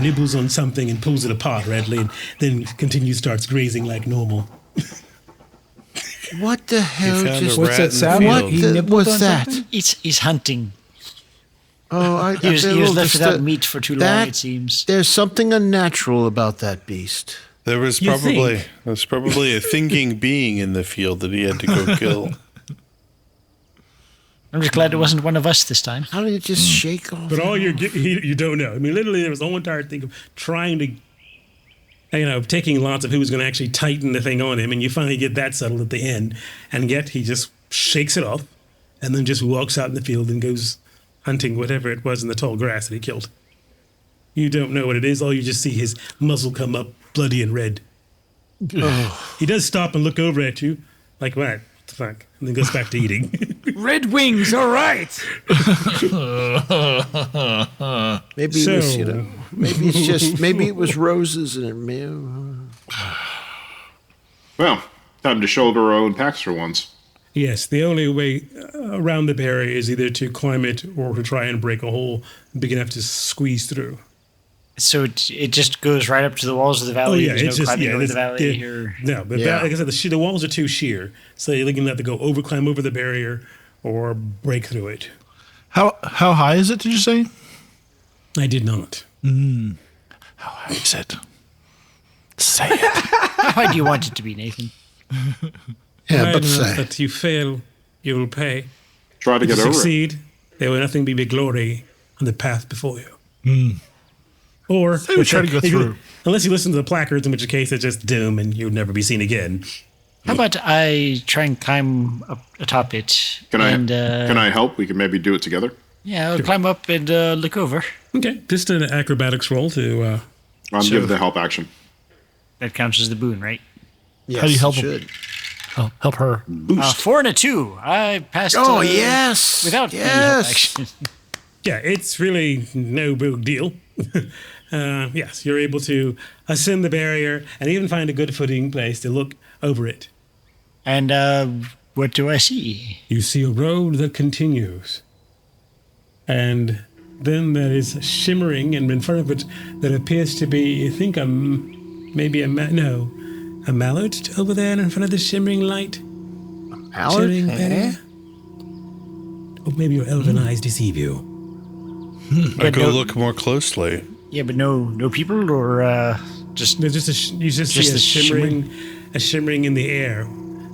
nibbles on something and pulls it apart readily, and then starts grazing like normal. What the hell just... What's that sound? What was that? He's hunting. Oh, he was left without meat for too long, it seems. There's something unnatural about that beast. There was probably a thinking being in the field that he had to go kill. I'm just glad it wasn't one of us this time. How did it just shake off? But all you don't know. I mean, literally, there was a whole entire thing of trying to, taking lots of who was going to actually tighten the thing on him, and you finally get that settled at the end, and yet he just shakes it off, and then just walks out in the field and goes hunting whatever it was in the tall grass that he killed. You don't know what it is. All you just see his muzzle come up bloody and red. Oh. He does stop and look over at you, like, what the fuck? And then goes back to eating. Red wings, all right. Maybe it was, maybe it's just, maybe it was roses and Well, time to shoulder our own packs for once. Yes, the only way around the barrier is either to climb it or to try and break a hole big enough to squeeze through. So it just goes right up to the walls of the valley. Oh, yeah, There's no climbing over the valley. No, but like I said, the walls are too sheer, so you're looking to have to go climb over the barrier or break through it. How high is it? Did you say? I did not. How high is it? Say it. How high do you want it to be, Nathan? Yeah, but But you fail, you will pay. Try to get over it. Succeed, there will nothing be but glory on the path before you. Or we try to go through. Unless you listen to the placards, in which case it's just doom and you'll never be seen again. How about I try and climb up atop it? Can I help? We can maybe do it together. Yeah, I'll climb up and look over. Okay, just an acrobatics roll to. I'm giving the help action. That counts as the boon, right? Yes, How do you help it him? Help her. Boost. 4 and a 2. I passed. Oh, yes. Without the help action. Yeah, it's really no big deal. Yes, you're able to ascend the barrier and even find a good footing place to look over it. And what do I see? You see a road that continues. And then there is shimmering, and in front of it there appears to be, I think, a mallard over there in front of the shimmering light. Mallard? Shimmering barrier. Or maybe your elven eyes deceive you. I go look more closely. Yeah, but no people, or just There's you just see the a shimmering in the air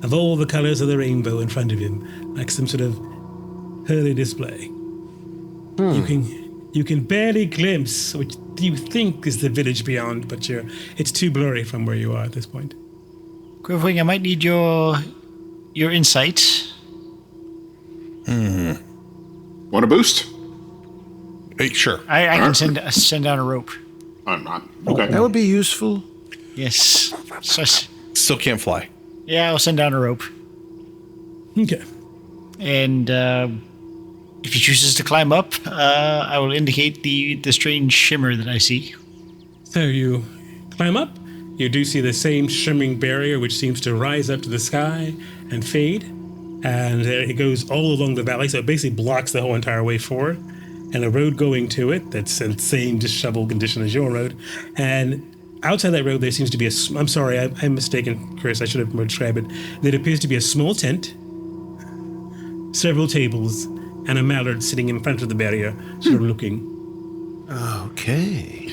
of all the colors of the rainbow in front of him, like some sort of early display. You can barely glimpse what you think is the village beyond, but it's too blurry from where you are at this point. Quiverwing, I might need your insight. Want a boost? Hey, sure. I can send down a rope. I'm not. Okay. That would be useful. Yes. So, Still can't fly. yeah, I'll send down a rope. Okay. And if he chooses to climb up, I will indicate the strange shimmer that I see. So you climb up. You do see the same shimmering barrier, which seems to rise up to the sky and fade. And it goes all along the valley, so it basically blocks the whole entire way forward. And a road going to it that's in the same disheveled condition as your road. And outside that road, there seems to be I'm sorry, I'm mistaken, Chris. I should have described it. There appears to be a small tent, several tables, and a mallard sitting in front of the barrier, sort of looking. Okay.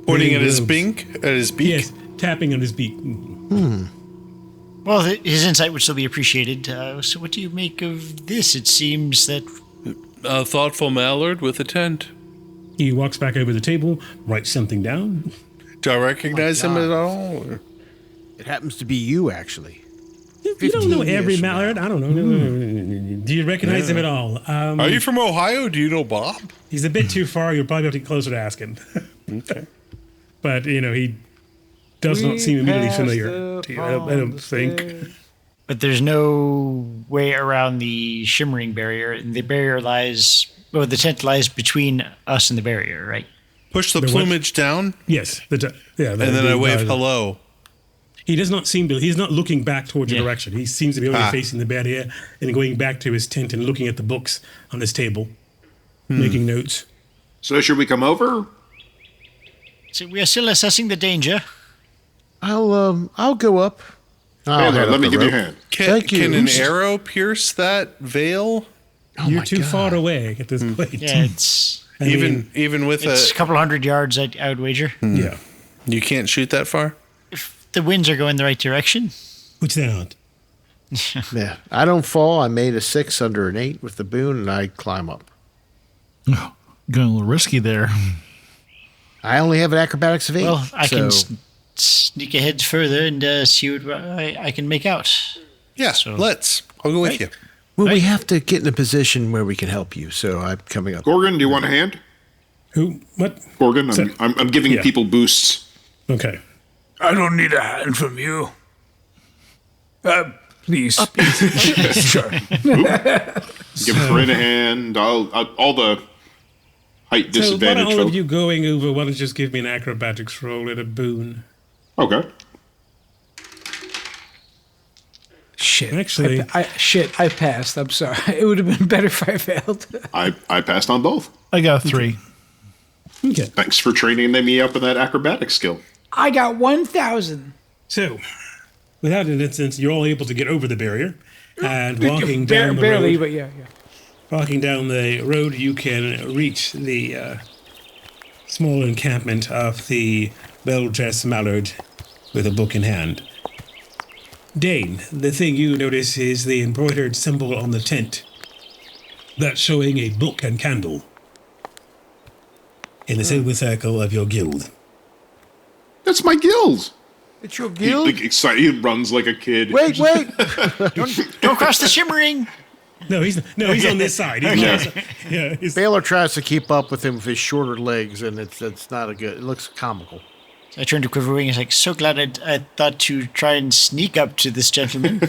Pointing at his beak? At his beak? Yes, tapping on his beak. Well, his insight would still be appreciated. So what do you make of this? It seems that... A thoughtful mallard with a tent. He walks back over the table, writes something down. Do I recognize him at all? Or? It happens to be you, actually. You don't know 15 every years from mallard. I don't know. Do you recognize him at all? Are you from Ohio? Do you know Bob? He's a bit too far. You'll probably have to get closer to ask him. Okay. But, he does not seem immediately familiar to you, I don't think. But there's no way around the shimmering barrier. And the barrier the tent lies between us and the barrier, right? Push the plumage down? Yes. And then I wave hello. He does not seem to, he's not looking back towards your direction. He seems to be only facing the barrier and going back to his tent and looking at the books on his table, making notes. So should we come over? So we are still assessing the danger. I'll go up. Let me give you a hand. Thank you. Can an arrow pierce that veil? You're too far away at this point. Yeah, it's... Even with it's a couple hundred yards, I would wager. Yeah. You can't shoot that far? If the winds are going the right direction. Which they aren't. Yeah, I don't fall. I made a 6 under an 8 with the boon, and I climb up. Oh, going a little risky there. I only have an acrobatics of 8. Well, I can sneak ahead further and see what I can make out. Yeah, let's. I'll go with you. Well, we have to get in a position where we can help you, so I'm coming up. Korgan, do you want a hand? Who? What? Korgan, I'm giving people boosts. Okay. I don't need a hand from you. Please. Sure. Give Karyn a hand. All the height disadvantage. So why don't all of you going over, why don't you just give me an acrobatics roll at a boon? Okay. Shit. Actually- I passed. I'm sorry. It would have been better if I failed. I passed on both. I got a 3. Okay. Thanks for training me up in that acrobatic skill. I got 1,000. So, without an instance, you're all able to get over the barrier and walking down the barely, road. but yeah. Walking down the road, you can reach the small encampment of the well-dressed Mallard with a book in hand. Dane, the thing you notice is the embroidered symbol on the tent. That's showing a book and candle in the silver circle of your guild. That's my guild. It's your guild? He runs like a kid. Wait. Don't cross the shimmering. No, he's on this side. He's Balor tries to keep up with him with his shorter legs, and it's not a good. It looks comical. I turned to Quiverwing and was like, so glad I thought to try and sneak up to this gentleman.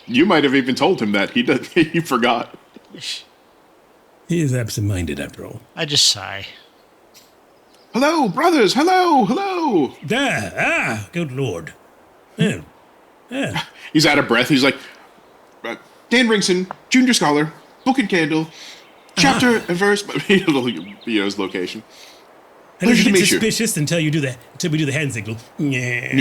You might have even told him that. He forgot. He is absent-minded after all. I just sigh. Hello, brothers. Hello. Good lord. Yeah. He's out of breath. He's like, Dan Ringson, junior scholar, book and candle, chapter and verse. He knows location. I don't Pleasure to get meet you. suspicious until we do the hand signal. Yeah.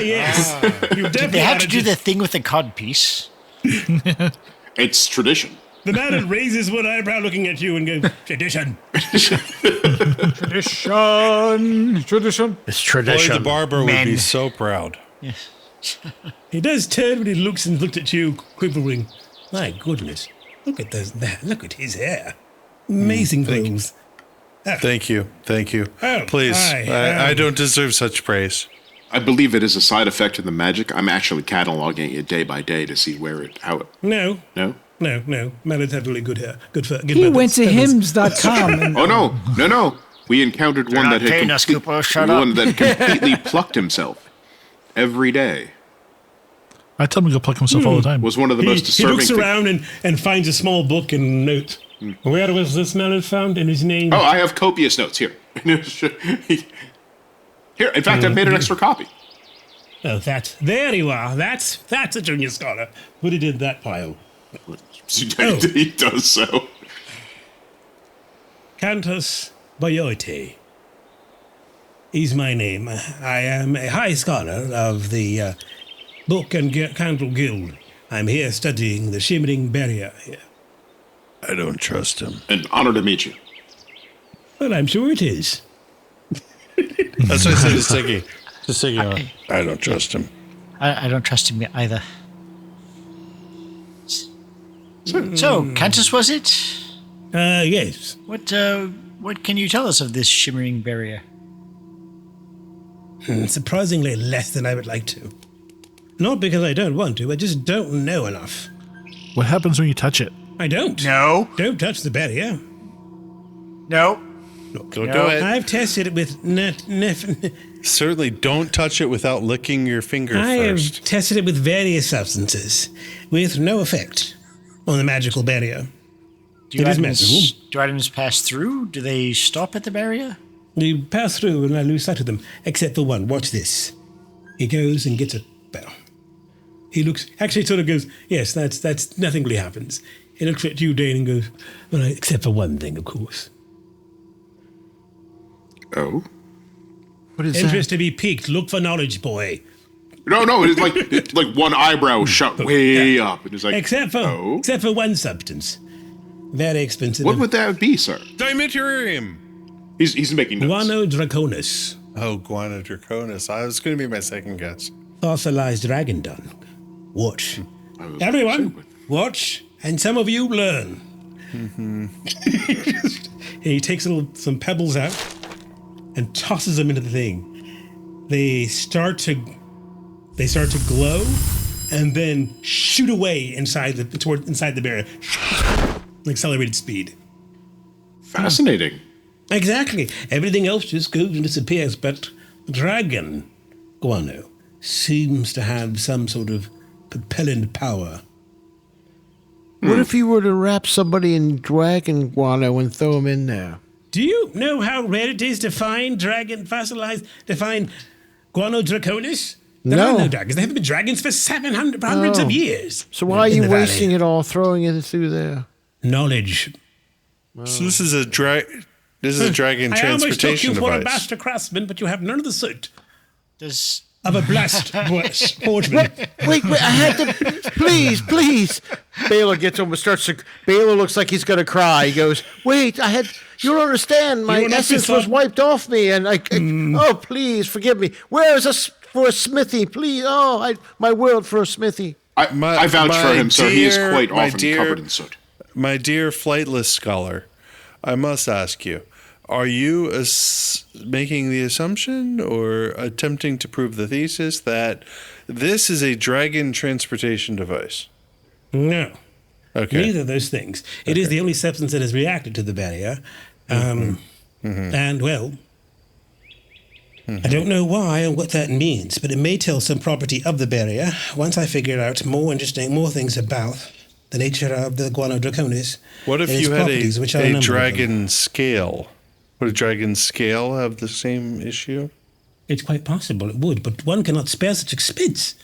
Yes. You Did they have to do the thing with the codpiece? It's tradition. The man raises one eyebrow looking at you and goes, tradition. Tradition. It's tradition. Boy, the barber would Men. be so proud. Yes. He does turn when he looks at you, quivering. My goodness. Look at look at his hair. Amazing clothes. Thank you. Oh, Please, hi. I don't deserve such praise. I believe it is a side effect of the magic. I'm actually cataloging it day by day to see how it. No. No? Mallards have really good hair. Good He went to feathers. hymns.com. And, Oh, no. We encountered one not that paying us, Cooper. Shut up. completely plucked himself every day. I tell him to go pluck himself all the time. Was one of the most He disturbing looks things. around and finds a small book and a note. Where was this Mallard found? And his name? Oh, I have copious notes here. Here, in fact, I've made an extra copy. Oh, there you are. That's a junior scholar. Put it in that pile. He does so. Cantus Boyote is my name. I am a high scholar of the Book and Candle Guild. I'm here studying the shimmering barrier here. I don't trust him. An honor to meet you. Well, I'm sure it is. That's what I said to Siggy. To Siggy, I don't trust him. I don't trust him either. So, Cantus, was it? Yes. What can you tell us of this shimmering barrier? Surprisingly less than I would like to. Not because I don't want to, I just don't know enough. What happens when you touch it? I don't. No. Don't touch the barrier. No. Don't do it. I've tested it with Certainly don't touch it without licking your finger I first. have tested it with various substances with no effect on the magical barrier. Do items pass through? Do they stop at the barrier? You pass through and I lose sight of them, except for one. Watch this. He goes and gets a bell. He looks, actually sort of goes, yes, that's nothing really happens. He looks at you, Dane, and goes, well, except for one thing, of course. Oh? What is Interest to be piqued. Look for knowledge, boy. No, it's like one eyebrow shut way up. And it's like, Except for one substance. Very expensive. What would that be, sir? Dimetarium! He's making notes. Guano Draconis. Oh, Guano Draconis. I was going to be my second guess. Fossilized dragon dung. Watch. Everyone, watch, and some of you learn. He takes some pebbles out and tosses them into the thing. They start to glow and then shoot away inside the barrier. Accelerated speed. Fascinating. Exactly. Everything else just goes and disappears, but dragon guano seems to have some sort of propellant power. What if you were to wrap somebody in dragon guano and throw them in there? Do you know how rare it is to find Guano Draconis? There are no dragons. There haven't been dragons for hundreds of years. So why are you wasting it all, throwing it through there? Knowledge. So this is a dragon transportation device. I almost took you for a master craftsman, but you have none of the suit. Of a blast sportsman. Wait, I had to. Please. Balor gets him and starts to. Balor looks like he's going to cry. He goes, wait, you don't understand. My essence was wiped off me. And oh, please forgive me. Where is for a smithy, please? Oh, my world for a smithy. I vouch for him, so he is quite often covered in soot. My dear flightless scholar, I must ask you. Are you making the assumption or attempting to prove the thesis that this is a dragon transportation device? No. Okay. Neither of those things. It is the only substance that has reacted to the barrier. And, well, I don't know why or what that means, but it may tell some property of the barrier once I figure out more things about the nature of the Guano Draconis. What if you had a dragon scale? Would a dragon scale have the same issue? It's quite possible it would, but one cannot spare such expense.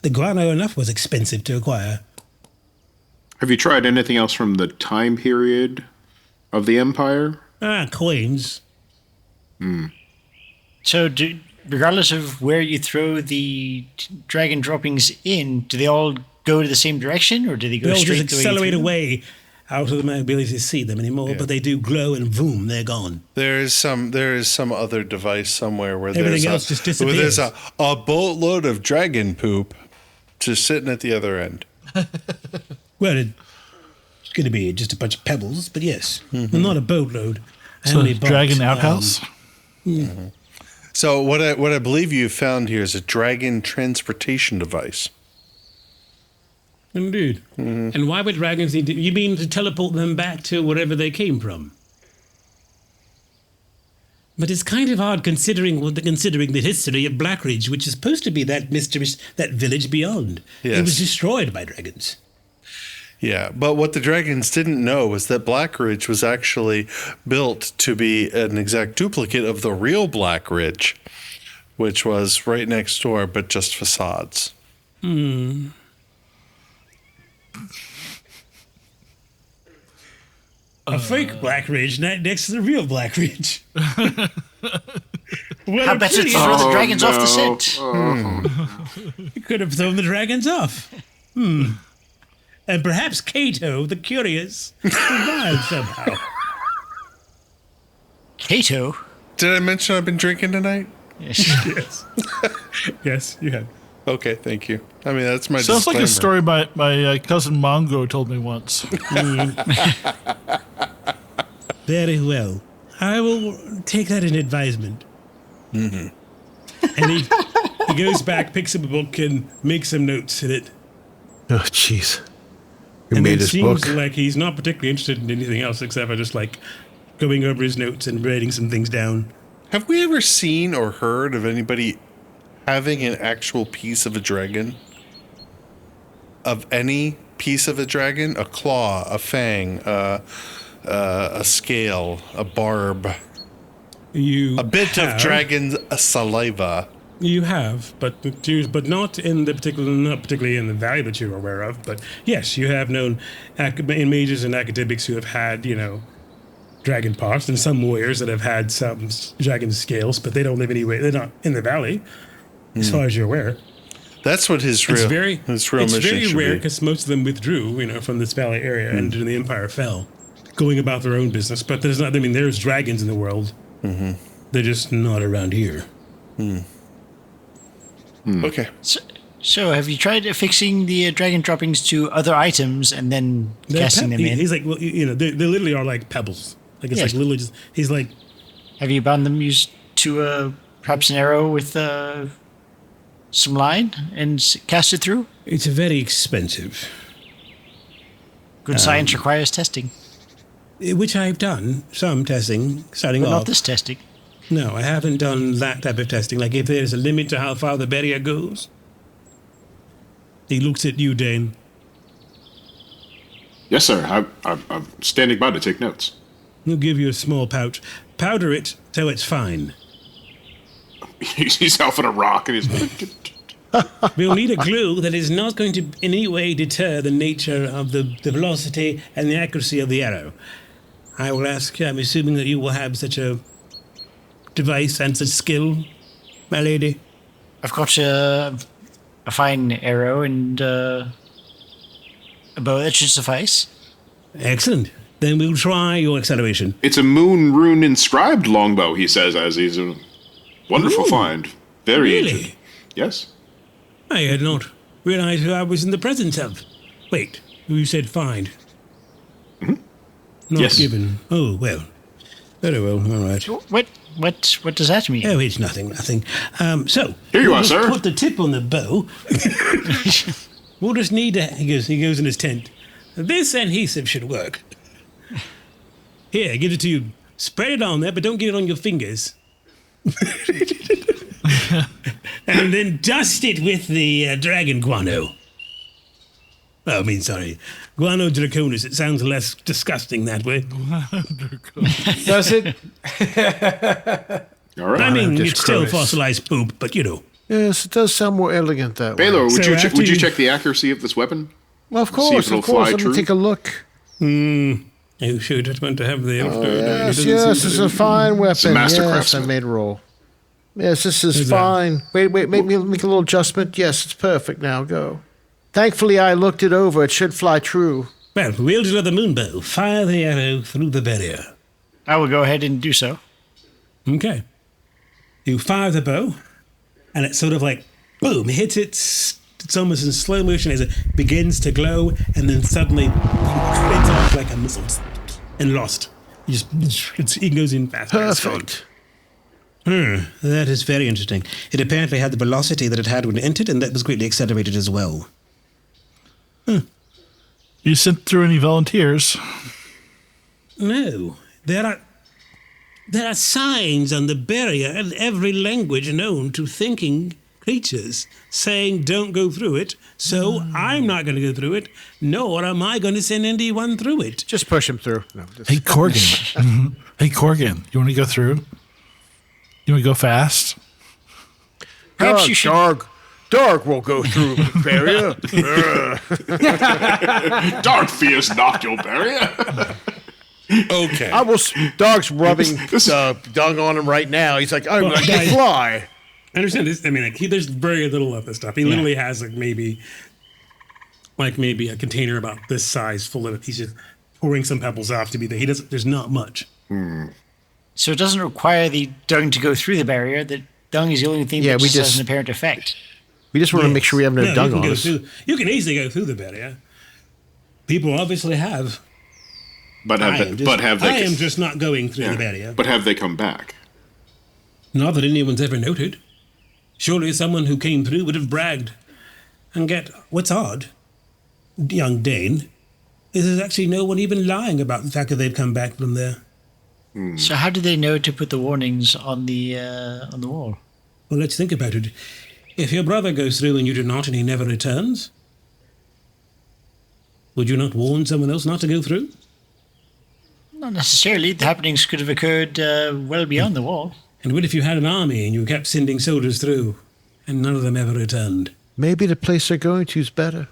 The guano enough was expensive to acquire. Have you tried anything else from the time period of the Empire? Coins. So, regardless of where you throw the dragon droppings in, do they all go to the same direction, or do they go straight just accelerate away? Out of my ability to see them anymore, but they do glow and boom, they're gone. There is some other device somewhere where everything else just disappears. Where there's a boatload of dragon poop just sitting at the other end. Well, it's going to be just a bunch of pebbles, but yes, not a boatload. So dragon outhouse. So what I believe you found here is a dragon transportation device. Indeed. And why would dragons need to... You mean to teleport them back to wherever they came from? But it's kind of hard considering the history of Blackridge, which is supposed to be that mysterious, that village beyond. Yes. It was destroyed by dragons. Yeah, but what the dragons didn't know was that Blackridge was actually built to be an exact duplicate of the real Blackridge, which was right next door, but just facades. A fake Blackridge next to the real Blackridge. How better to throw the dragons off the set? You could have thrown the dragons off. And perhaps Cato, the curious, survived somehow. Cato? Did I mention I've been drinking tonight? Yes. Yes, you have. Okay, thank you. I mean, that's my Sounds disclaimer. like a story my cousin Mongo told me once. Very well. I will take that in advisement. And he goes back, picks up a book, and makes some notes in it. Oh, jeez. And it seems like he's not particularly interested in anything else except for just like going over his notes and writing some things down. Have we ever seen or heard of anybody having an actual piece of a dragon? Of any piece of a dragon? A claw, a fang, a scale, a barb. A bit of dragon's saliva. You have, but not particularly in the valley that you're aware of. But yes, you have known mages and academics who have had, dragon parts, and some warriors that have had some dragon scales, but they don't live anywhere. They're not in the valley, as far as you're aware. That's what his real mission it's should very rare be. because most of them withdrew, from this valley area, and the empire fell, going about their own business. But there's not. I mean, there's dragons in the world. They're just not around here. Okay. So have you tried affixing the dragon droppings to other items and then casting them in? He's like, well, they literally are like pebbles. Like it's like literally just. He's like, have you bound them used to perhaps an arrow with some line and cast it through? It's very expensive. Good science requires testing. Which I've done some testing, starting off. Not this testing. No, I haven't done that type of testing. Like if there's a limit to how far the barrier goes. He looks at you, Dane. Yes, sir. I'm standing by to take notes. We'll give you a small pouch. Powder it so it's fine. He's out on a rock and he's... We'll need a glue that is not going to in any way deter the nature of the velocity and the accuracy of the arrow. I will ask, I'm assuming that you will have such a device and such skill, my lady. I've got a fine arrow and a bow that should suffice. Excellent. Then we'll try your acceleration. It's a moon rune inscribed longbow, he says, as he's a wonderful find. Very really? ancient. Yes. I had not realized who I was in the presence of. Wait, you said find. Mm-hmm. Not yes. given. Oh, well. Very well, all right. What does that mean? Oh, it's nothing. So here you are, just sir. Put the tip on the bow. We'll just need to. He goes in his tent. This adhesive should work. Here, give it to you. Spread it on there, but don't get it on your fingers. And then dust it with the dragon guano. Oh, sorry. Guano Draconis. It sounds less disgusting that way. Does it? All right. It's still fossilized poop, but you know. Yes, it does sound more elegant that way. Balor, would you check the accuracy of this weapon? Well, of course. Let me take a look. You sure just want to have the... yes, it's a fine weapon. It's a master craftsman. I made a roll. Yes, this is fine. Wait, make a little adjustment. Yes, it's perfect now. Go. Thankfully, I looked it over. It should fly true. Well, wield another moonbow. Fire the arrow through the barrier. I will go ahead and do so. Okay. You fire the bow, and it's sort of like, boom, hits it. It's almost in slow motion as it begins to glow, and then suddenly splits off like a missile and lost. It goes in fast. Perfect. That is very interesting. It apparently had the velocity that it had when it entered, and that was greatly accelerated as well. You sent through any volunteers? No. There are signs on the barrier in every language known to thinking creatures saying don't go through it, so I'm not going to go through it, nor am I going to send anyone through it. Just push him through. No, Hey, Korgan. Hey, Korgan, you want to go through? You want to go fast? Perhaps you should... Dark will go through the barrier. Dark fears not your barrier. Okay. Dog's rubbing dung on him right now. He's like, I'm going to fly. I understand this. There's very little of this stuff. He literally has maybe a container about this size full of it. He's just pouring some pebbles off to be there. There's not much. So it doesn't require the dung to go through the barrier. The dung is the only thing that has an apparent effect. We just want to make sure we have no dung on us. You can easily go through the barrier. People obviously have. But have they? I am just not going through the barrier. But have they come back? Not that anyone's ever noted. Surely someone who came through would have bragged. And get what's odd, young Dane, is there's actually no one even lying about the fact that they've come back from there. So how did they know to put the warnings on the wall? Well, let's think about it. If your brother goes through and you do not, and he never returns, would you not warn someone else not to go through? Not necessarily. The happenings could have occurred well beyond the wall. And what if you had an army and you kept sending soldiers through, and none of them ever returned? Maybe the place they're going to is better.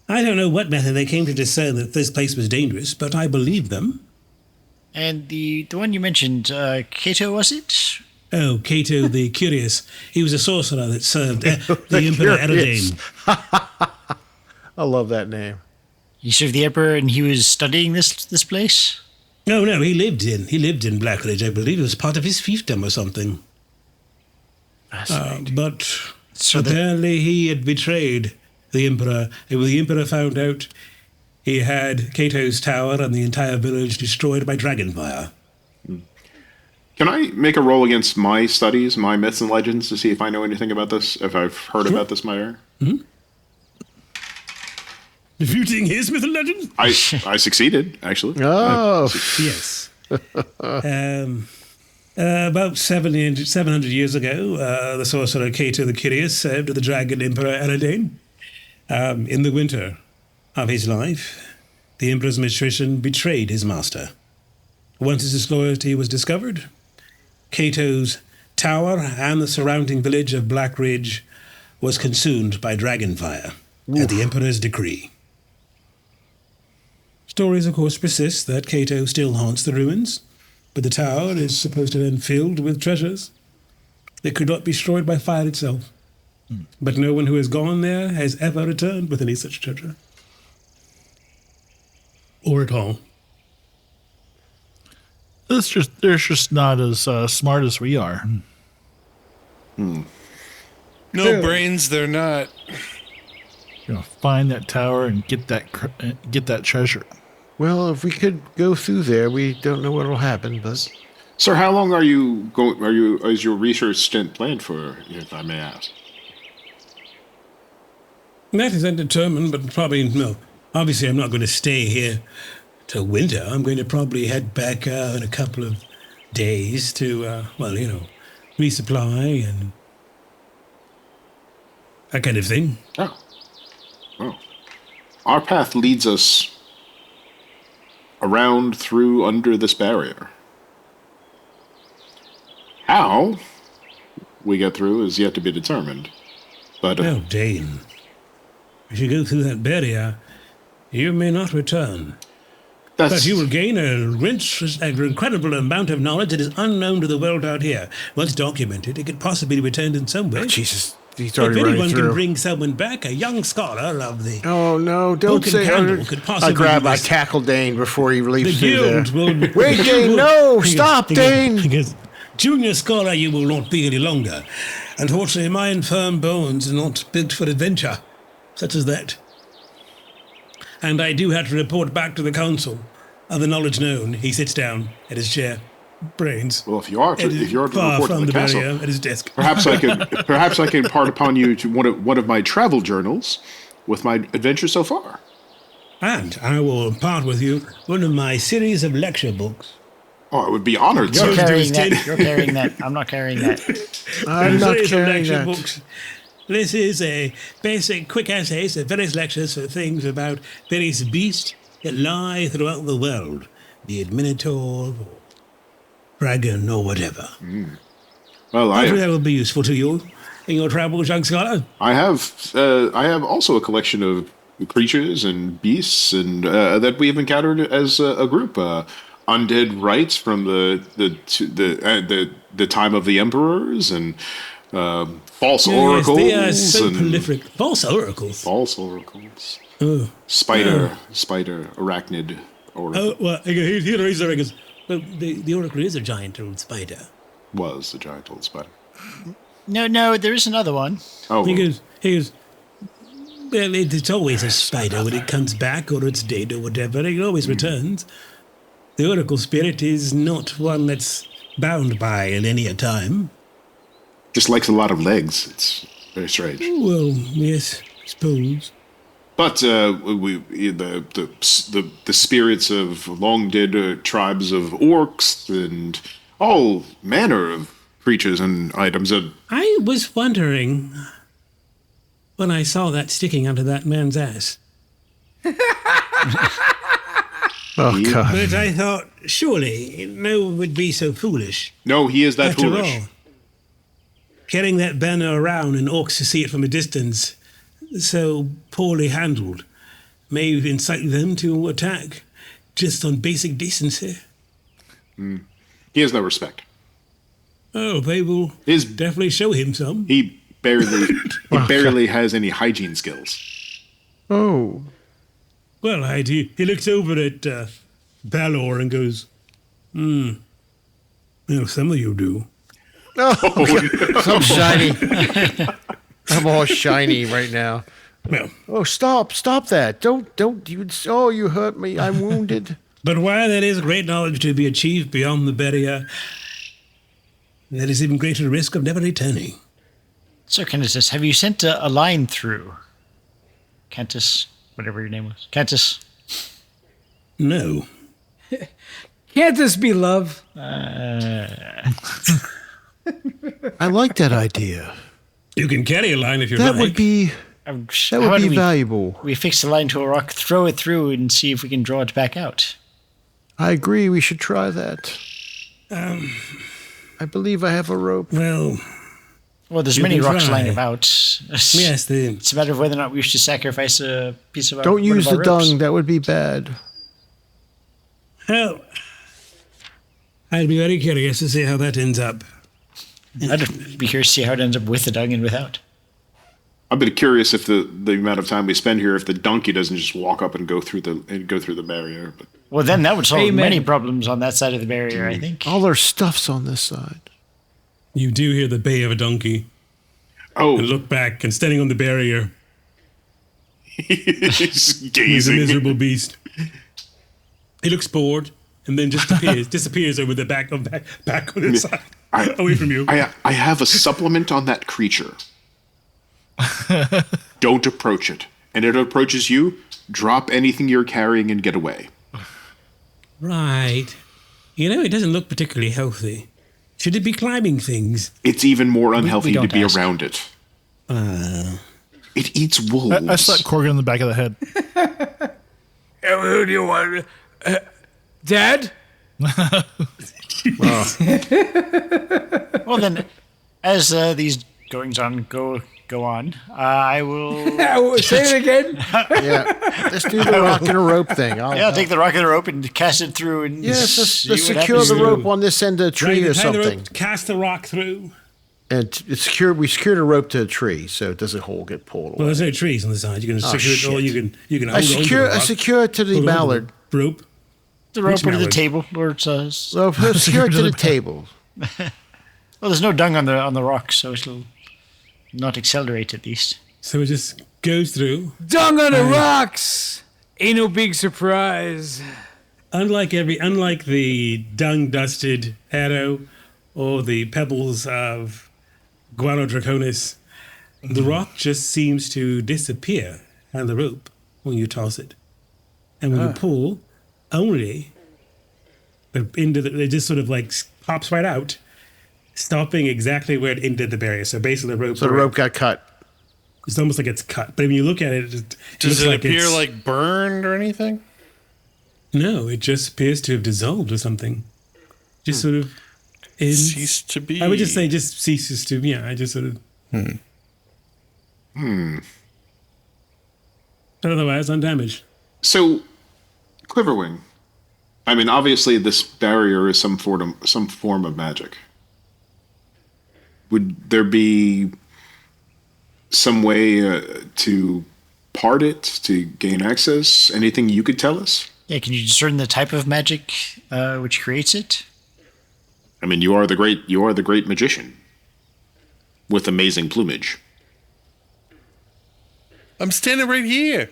I don't know what method they came to discern that this place was dangerous, but I believe them. And the one you mentioned, Cato, was it? Oh, Cato the Curious. He was a sorcerer that served the Emperor Dane. I love that name. He served the Emperor and he was studying this place? No, he lived in Blackridge. I believe it was part of his fiefdom or something. But apparently he had betrayed the Emperor. And when the Emperor found out, he had Cato's tower and the entire village destroyed by dragonfire. Can I make a roll against my studies, my myths and legends, to see if I know anything about this, if I've heard about this matter? Mm-hmm. Refuting his myth and legend? I succeeded, actually. Oh. Yes. About 700 years ago, the sorcerer Cato the Curious served the dragon Emperor Dane. In the winter of his life, the Emperor's magician betrayed his master. Once his disloyalty was discovered, Cato's tower and the surrounding village of Black Ridge was consumed by dragonfire at the Emperor's decree. Stories, of course, persist that Cato still haunts the ruins, but the tower is supposed to have been filled with treasures that could not be destroyed by fire itself. But no one who has gone there has ever returned with any such treasure. Or at all. They're just not as smart as we are. No brains, they're not. You're gonna find that tower and get that treasure. Well, if we could go through there, we don't know what will happen, but... Sir, how long is your research stint planned for, if I may ask? That is undetermined, but probably, no. Obviously, I'm not going to stay here till winter. I'm going to probably head back in a couple of days to, resupply and that kind of thing. Oh. Our path leads us around through under this barrier. How we get through is yet to be determined. But well, Dane, if you go through that barrier, you may not return. But you will gain an incredible amount of knowledge that is unknown to the world out here. Once documented, it could possibly be returned in some way. Oh, Jesus. If anyone can bring someone back, a young scholar of the... Oh, no, don't say... I tackle Dane before he leaps through there. Wait, Dane, no! Stop, Dane! Because junior scholar you will not be any longer. Unfortunately, my infirm bones are not built for adventure, such as that. And I do have to report back to the council of the knowledge known. He sits down at his chair. Brains. Well, if you are to report to the castle, at his desk. perhaps I can impart upon you to one of my travel journals with my adventures so far. And I will impart with you one of my series of lecture books. Oh, I would be honored. You're carrying that. I'm not carrying that. I'm not carrying that. Books. This is a basic, quick essays of various lectures for things about various beasts that lie throughout the world, be it Minotaur, or dragon, or whatever. Well, hopefully that will be useful to you in your travels, young scholar. I have also a collection of creatures and beasts and that we have encountered as a group. Undead rites from the time of the emperors and false oracles. They are so prolific. False oracles. False oracles. Oh. Spider, arachnid oracle. Oh, well, here is the records. Well, the oracle is a giant old spider. Was a giant old spider. No, there is another one. Oh. He goes, well, it's always a spider when it comes back or it's dead or whatever. It always returns. The oracle spirit is not one that's bound by a linear time. Just likes a lot of legs. It's very strange. Well, yes, I suppose. But the spirits of long dead tribes of orcs and all manner of creatures and items. I was wondering when I saw that sticking under that man's ass. Oh, God. But I thought, surely no one would be so foolish. No, he is that After foolish. all, carrying that banner around and orcs to see it from a distance, so poorly handled, may incite them to attack just on basic decency. He has no respect. Oh, they will definitely show him some. He barely has any hygiene skills. Oh. Well, he looks over at Balor and goes, well, some of you do. Oh, I'm shiny. I'm all shiny right now. Well, oh, stop that. Don't you, oh, you hurt me. I'm wounded. But while there is great knowledge to be achieved beyond the barrier, there is even greater risk of never returning. So, Cantus, have you sent a line through? Cantus, whatever your name was. Cantus? No. Can't this be love? I like that idea. You can carry a line if you're That would be valuable. We fix the line to a rock, throw it through, and see if we can draw it back out. I agree. We should try that. I believe I have a rope. Well, there's many rocks lying about. Yes, it's a matter of whether or not we wish to sacrifice a piece of our. Don't use the dung. That would be bad. Well, I'd be very curious to see how that ends up. I'd be curious to see how it ends up with the dung and without. I'd be curious if the amount of time we spend here, if the donkey doesn't just walk up and go through the barrier. But. Well, then that would solve many problems on that side of the barrier, I think. All our stuff's on this side. You do hear the bay of a donkey. Oh. And look back, and standing on the barrier. He's gazing. He's a miserable beast. He looks bored, and then just disappears over the back on his side. Away from you. I have a supplement on that creature. Don't approach it. And it approaches you, drop anything you're carrying and get away. Right. It doesn't look particularly healthy. Should it be climbing things? It's even more unhealthy to be around it. It eats wolves. I slapped Korgan in the back of the head. Who do you want? Dad? Well, then, as these goings on go on, I will... Say it again? Yeah, let's do the rock and a rope thing. I'll take the rock and a rope and cast it through. And let's secure the rope on this end of a tree or something. Cast the rock through. And it's secured. We secured a rope to a tree, so it doesn't get pulled away. Well, there's no trees on the side. You can secure it, or you can. I secure it to the mallard rope. The rope to the table, or it's secure it to the table. Well, there's no dung on the rock, so it'll not accelerate at least. So it just goes through. Dung on the rocks. Ain't no big surprise. Unlike the dung-dusted arrow or the pebbles of Guano Draconis, the rock just seems to disappear out of the rope when you toss it. And when you pull, only it just sort of like pops right out, stopping exactly where it ended the barrier. So basically the rope got cut. It's almost like it's cut. But when you look at it, does it appear like burned or anything? No, it just appears to have dissolved or something. Just sort of ceased to be. I would just say just ceases to. Yeah, I just sort of. But otherwise, undamaged. So, Quiverwing. I mean, obviously, this barrier is some form of magic. Would there be some way to part it, to gain access? Anything you could tell us? Yeah, can you discern the type of magic which creates it? I mean, you are the great magician with amazing plumage. I'm standing right here.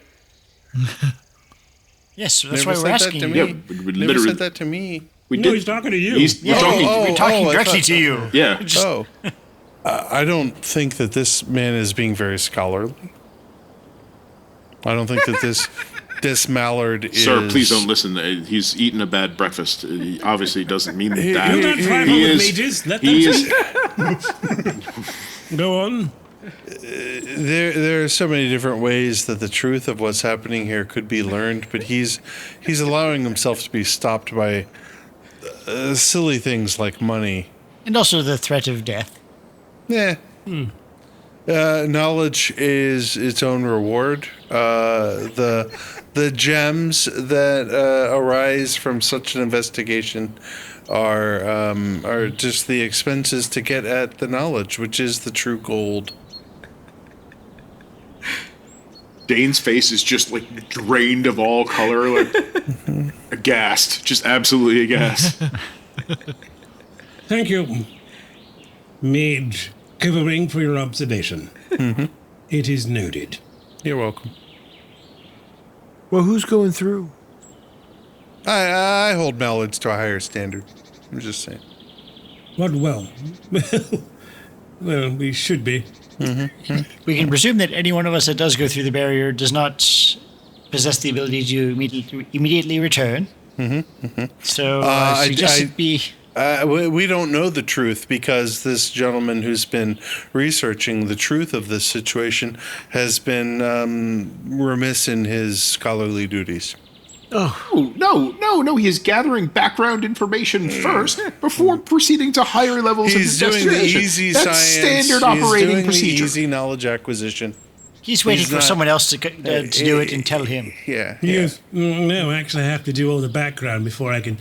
Yes, that's why we're asking you. Yeah, never said that to me. He's talking to you. We're talking directly to you. Yeah. I don't think that this man is being very scholarly. I don't think that this mallard is... Sir, please don't listen. He's eaten a bad breakfast. He obviously doesn't mean that. You're not tribal with mages. Let them speak. Go on. There are so many different ways that the truth of what's happening here could be learned, but he's allowing himself to be stopped by silly things like money. And also the threat of death. Yeah. Knowledge is its own reward. The gems that arise from such an investigation are just the expenses to get at the knowledge, which is the true gold. Dane's face is just like drained of all color, like aghast, just absolutely aghast. Thank you, Mage Quiverwing, for your observation. It is noted. You're welcome. Well, who's going through? I hold mallards to a higher standard. I'm just saying. What? Well, we should be. We can presume that any one of us that does go through the barrier does not possess the ability to immediately return. So I suggest it be... we don't know the truth because this gentleman who's been researching the truth of this situation has been remiss in his scholarly duties. Oh, no. He is gathering background information first before proceeding to higher levels of investigation. He's doing the easy That's science. standard operating procedure. The easy knowledge acquisition. He's waiting for someone else to do it and tell him. Yeah. Yes. No, actually, I have to do all the background before I can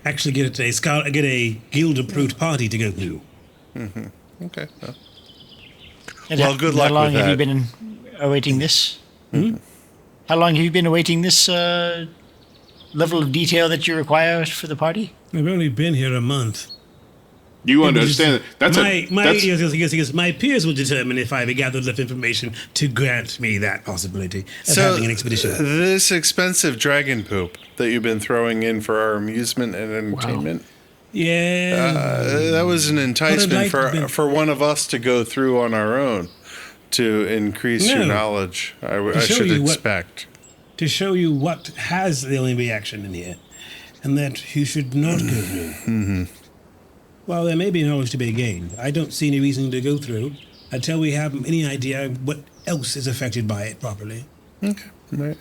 actually get a guild-approved party to go through. Mm-hmm. Okay. Well, good luck with that. How long have you been awaiting this? Mm-hmm. How long have you been awaiting this level of detail that you require for the party? I've only been here a month. You understand that? My peers will determine if I've gathered enough information to grant me that possibility of having an expedition. This expensive dragon poop that you've been throwing in for our amusement and entertainment. Wow. Yeah. That was an enticement for one of us to go through on our own to increase your knowledge. I should expect. To show you what has the only reaction in here, and that you should not go through. Mm-hmm. Well, there may be knowledge to be gained. I don't see any reason to go through until we have any idea what else is affected by it properly. Okay. Right.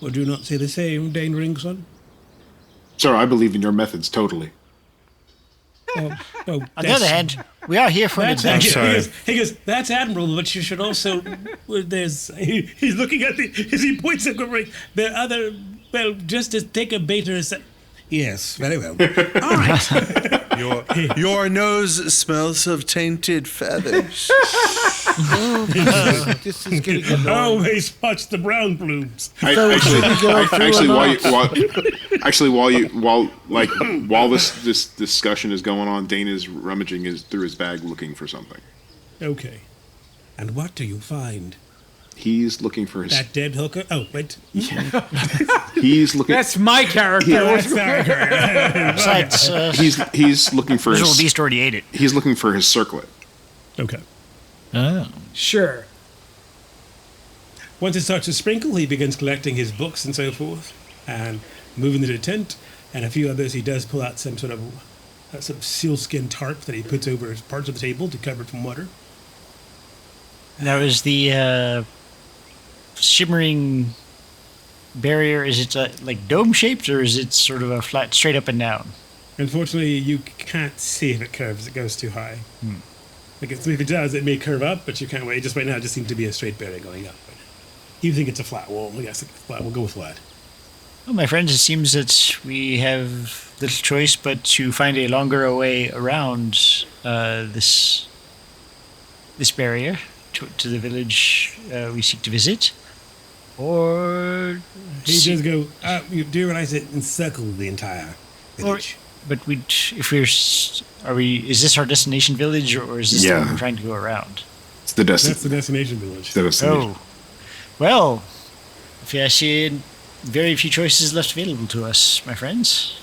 Would you not say the same, Dane Ringson? Sir, I believe in your methods totally. On the other hand, we are here for an adventure. He goes, that's admirable, but you should also... He's looking at as he points at Quiverwing. There are other... Well, just to take a Banter... Yes, very well. All right. Your nose smells of tainted feathers. This is getting annoying. Always watch the brown plumes. While this discussion is going on, Dane is rummaging through his bag looking for something. Okay. And what do you find? He's looking for his... That dead hooker? Oh, wait. He's looking... That's my character. Besides, he's looking for his... Beast already ate it. He's looking for his circlet. Okay. Oh. Sure. Once it starts to sprinkle, he begins collecting his books and so forth, and moving to the tent, and a few others. He does pull out some sort of some sealskin tarp that he puts over parts of the table to cover it from water. Now, is the shimmering barrier, is it like dome-shaped, or is it sort of a flat, straight up and down? Unfortunately, you can't see if it curves. It goes too high. If it does, it may curve up, but you can't wait. Just right now, it just seems to be a straight barrier going up. You think it's a flat wall? Yes, flat. We'll go with flat. Well, my friends, it seems that we have little choice but to find a longer way around this barrier to the village we seek to visit, or he just go. You do realize it encircles the entire village. But is this our destination village, or is this the one we're trying to go around? It's the destination. That's the destination village. Oh, well, if I see very few choices left available to us, my friends.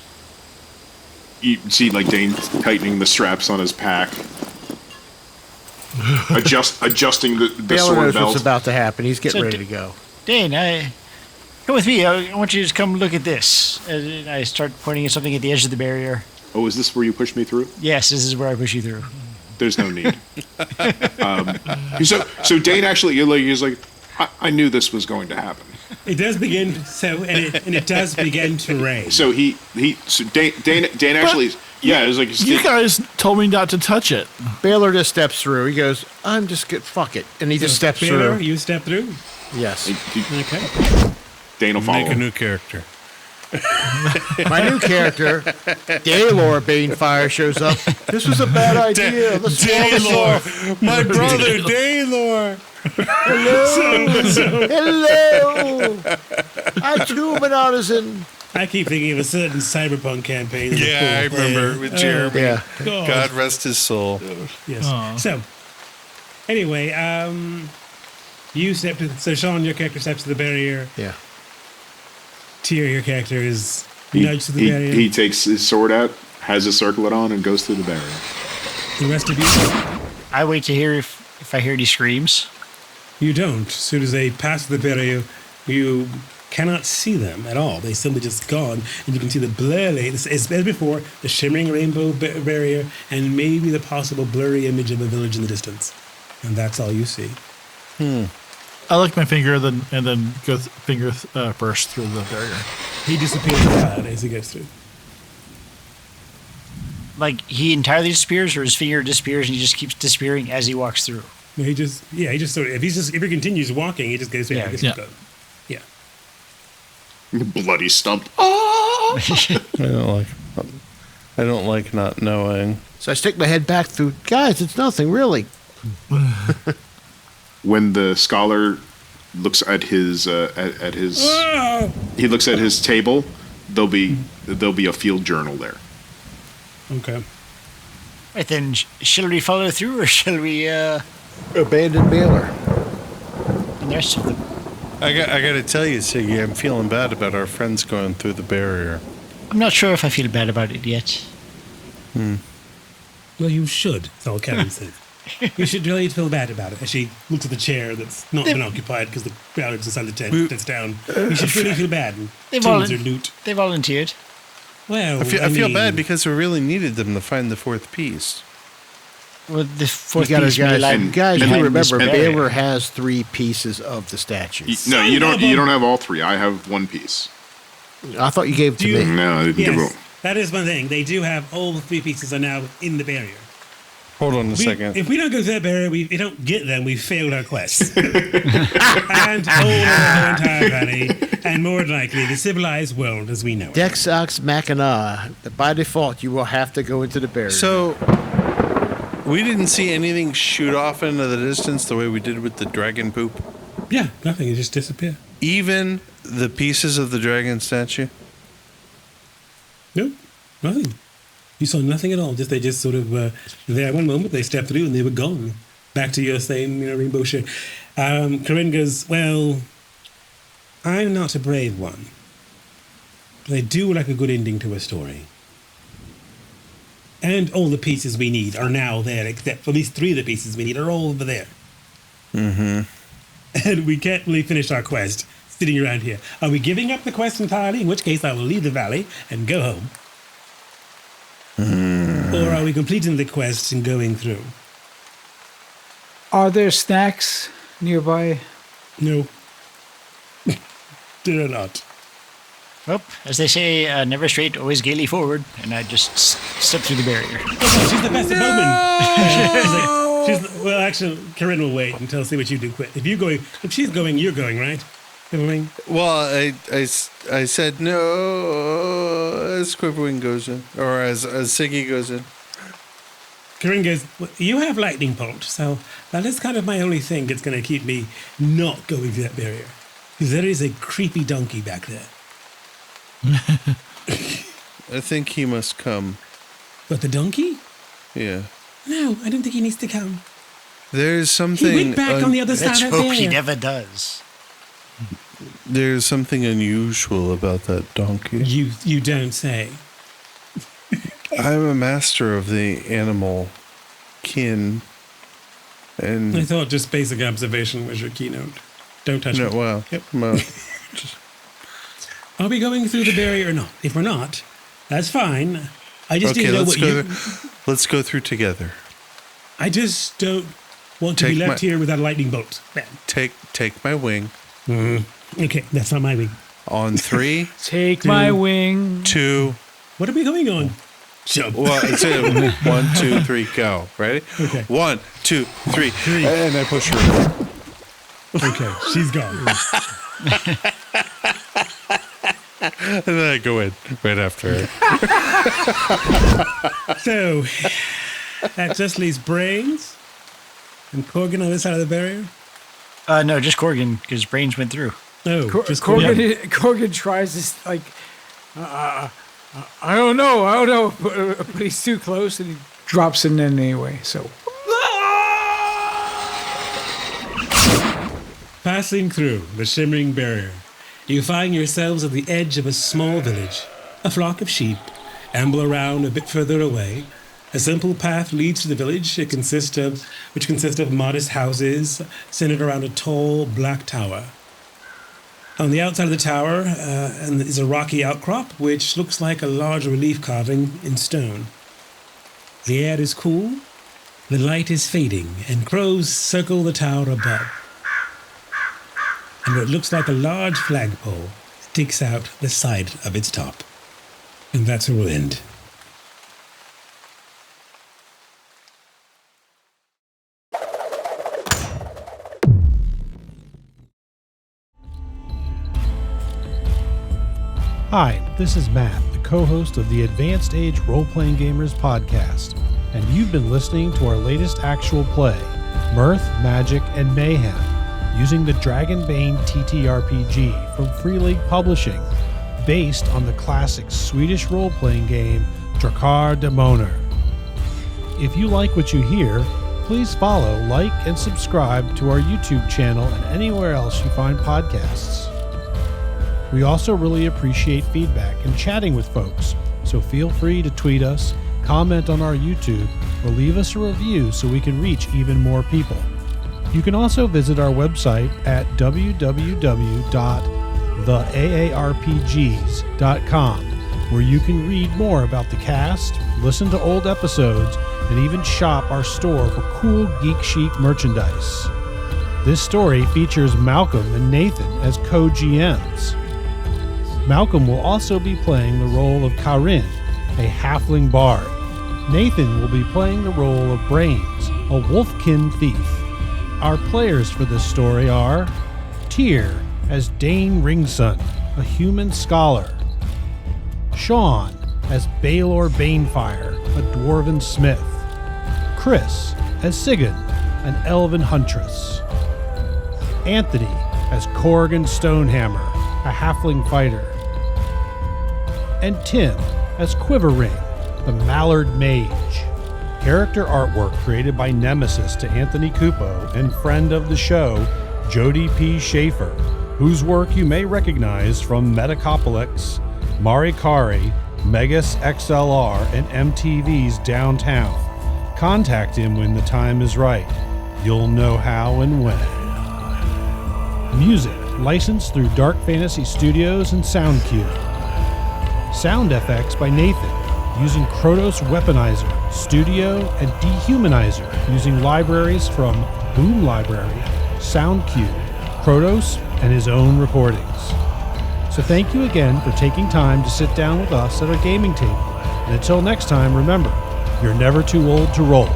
You see, like, Dane tightening the straps on his pack, adjusting the Balor sword knows belt. what's about to happen. He's getting ready to go. Dane, come with me. I want you to come look at this. And I start pointing at something at the edge of the barrier. Oh, is this where you push me through? Yes, this is where I push you through. There's no need. So Dane actually, he's like, I knew this was going to happen. It does begin and it does begin to rain. So Dane actually, it was like, you guys told me not to touch it. Balor just steps through. He goes, fuck it, and he just steps Balor, through. You step through. Yes. Okay. Dane will follow. Make a new character. My new character, Balor Banefire, shows up. This was a bad idea. Let's Balor, my brother, Balor. Hello. I'm Human Artisan. I keep thinking of a certain cyberpunk campaign. Yeah, I remember with Jeremy. Yeah. God rest his soul. Yes. So, anyway, you step to. So, Sean, your character steps to the barrier. Yeah. Tyr, your character is nudged to the barrier. He takes his sword out, has a circlet on, and goes through the barrier. The rest of you? I wait to hear if I hear any screams. You don't. As soon as they pass the barrier, you cannot see them at all. They simply just gone, and you can see the blurry, as before, the shimmering rainbow barrier, and maybe the possible blurry image of a village in the distance. And that's all you see. I lick my finger and then go finger burst through the barrier. He disappears as he goes through. Like he entirely disappears, or his finger disappears and he just keeps disappearing as he walks through. No, he just sort of, if he continues walking, he just goes through. Yeah. Bloody stumped. I don't like not knowing. So I stick my head back through. Guys, it's nothing really. When the scholar looks at his he looks at his table, there'll be a field journal there. Okay. Right then, shall we follow through, or shall we abandon Balor? And the rest of them. I got to tell you, Siggy, I'm feeling bad about our friends going through the barrier. I'm not sure if I feel bad about it yet. Well, you should. That's all Karyn said. You should really feel bad about it. As she looks at the chair that's not been occupied because the crowd is inside the tent that's down. You should really feel bad. They volunteered. Well, I feel bad because we really needed them to find the fourth piece. Well, the fourth piece. Guys, you remember Balor has 3 pieces of the statue. No, you don't. You don't have all 3. I have 1 piece. I thought you gave it to me. No, I didn't give it. That is one thing. They do have all the 3 pieces are now in the barrier. Hold on a second. If we don't go through that barrier, we don't get them, we failed our quest. And all over the entire valley, and more than likely, the civilized world as we know it. Dex Ox Machina. By default, you will have to go into the barrier. So, we didn't see anything shoot off into the distance the way we did with the dragon poop? Yeah, nothing. It just disappeared. Even the pieces of the dragon statue? Nope, nothing. You saw nothing at all. They just sort of there one moment, they stepped through and they were gone. Back to your same, rainbow shirt. Karyn goes, well, I'm not a brave one. But I do like a good ending to a story. And all the pieces we need are now there, except for at least 3 of the pieces we need are all over there. Mm-hmm. And we can't really finish our quest sitting around here. Are we giving up the quest entirely? In which case I will leave the valley and go home. Or are we completing the quest and going through? Are there snacks nearby? No. There are not. Well, as they say, never straight, always gaily forward. And I just stepped through the barrier. She's the best at bowman. Well, actually, Karyn will wait until see what you do quick. If she's going, you're going, right? Well, I said no as Quiverwing goes in, or as Siggy goes in. Karyn goes, well, you have lightning bolt, so that is kind of my only thing that's going to keep me not going through that barrier. Because there is a creepy donkey back there. I think he must come. But the donkey? Yeah. No, I don't think he needs to come. There's something... He went back on the other side of that barrier. Let's hope he never does. There's something unusual about that donkey. You don't say. I'm a master of the animal kin. And I thought just basic observation was your keynote. Don't touch no, me. Well, yep. Well, Are we going through the barrier or not? If we're not, that's fine. I just didn't know what you... Let's go through together. I just don't want to be left here without a lightning bolt. Take my wing. Mm-hmm. Okay, that's not my wing. On 3. Take my wing. 2. What are we going on? Jump. Well, it's 1, 2, 3, go. Ready? Okay. 1, 2, 3. And I push her. Okay, she's gone. And then I go in right after her. So, that just leaves Brains and Korgan on this side of the barrier? No, just Korgan, because Brains went through. Oh, just Korgan tries this, like, I don't know, but he's too close and he drops in anyway, so. Passing through the shimmering barrier, you find yourselves at the edge of a small village. A flock of sheep amble around a bit further away. A simple path leads to the village. Which consists of modest houses centered around a tall black tower. On the outside of the tower is a rocky outcrop, which looks like a large relief carving in stone. The air is cool, the light is fading, and crows circle the tower above. and what looks like a large flagpole sticks out the side of its top. And that's where we'll end. Hi, this is Matt, the co-host of the Advanced Age Role-Playing Gamers podcast, and you've been listening to our latest actual play, Mirth, Magic, and Mayhem, using the Dragonbane TTRPG from Free League Publishing, based on the classic Swedish role-playing game Dragonbane. If you like what you hear, please follow, like, and subscribe to our YouTube channel and anywhere else you find podcasts. We also really appreciate feedback and chatting with folks, so feel free to tweet us, comment on our YouTube, or leave us a review so we can reach even more people. You can also visit our website at www.theaarpgs.com, where you can read more about the cast, listen to old episodes, and even shop our store for cool Geek Chic merchandise. This story features Malcolm and Nathan as co-GMs. Malcolm will also be playing the role of Karyn, a halfling bard. Nathan will be playing the role of Brains, a Wolfkin thief. Our players for this story are Tyr as Dane Ringson, a human scholar. Sean as Balor Banefire, a dwarven smith. Chris as Sigyn, an elven huntress. Anthony as Korgan Stonehammer, a halfling fighter. And Tim as Quiverwing, the Mallard Mage. Character artwork created by Nemesis to Anthony Cupo and friend of the show, Jody P. Schaefer, whose work you may recognize from Metacopolis, Marikari, Megas XLR, and MTV's Downtown. Contact him when the time is right. You'll know how and when. Music licensed through Dark Fantasy Studios and SoundCube. Sound effects by Nathan, using Krotos Weaponizer, Studio, and Dehumanizer, using libraries from Boom Library, SoundCube, Krotos, and his own recordings. So thank you again for taking time to sit down with us at our gaming table. And until next time, remember, you're never too old to roll.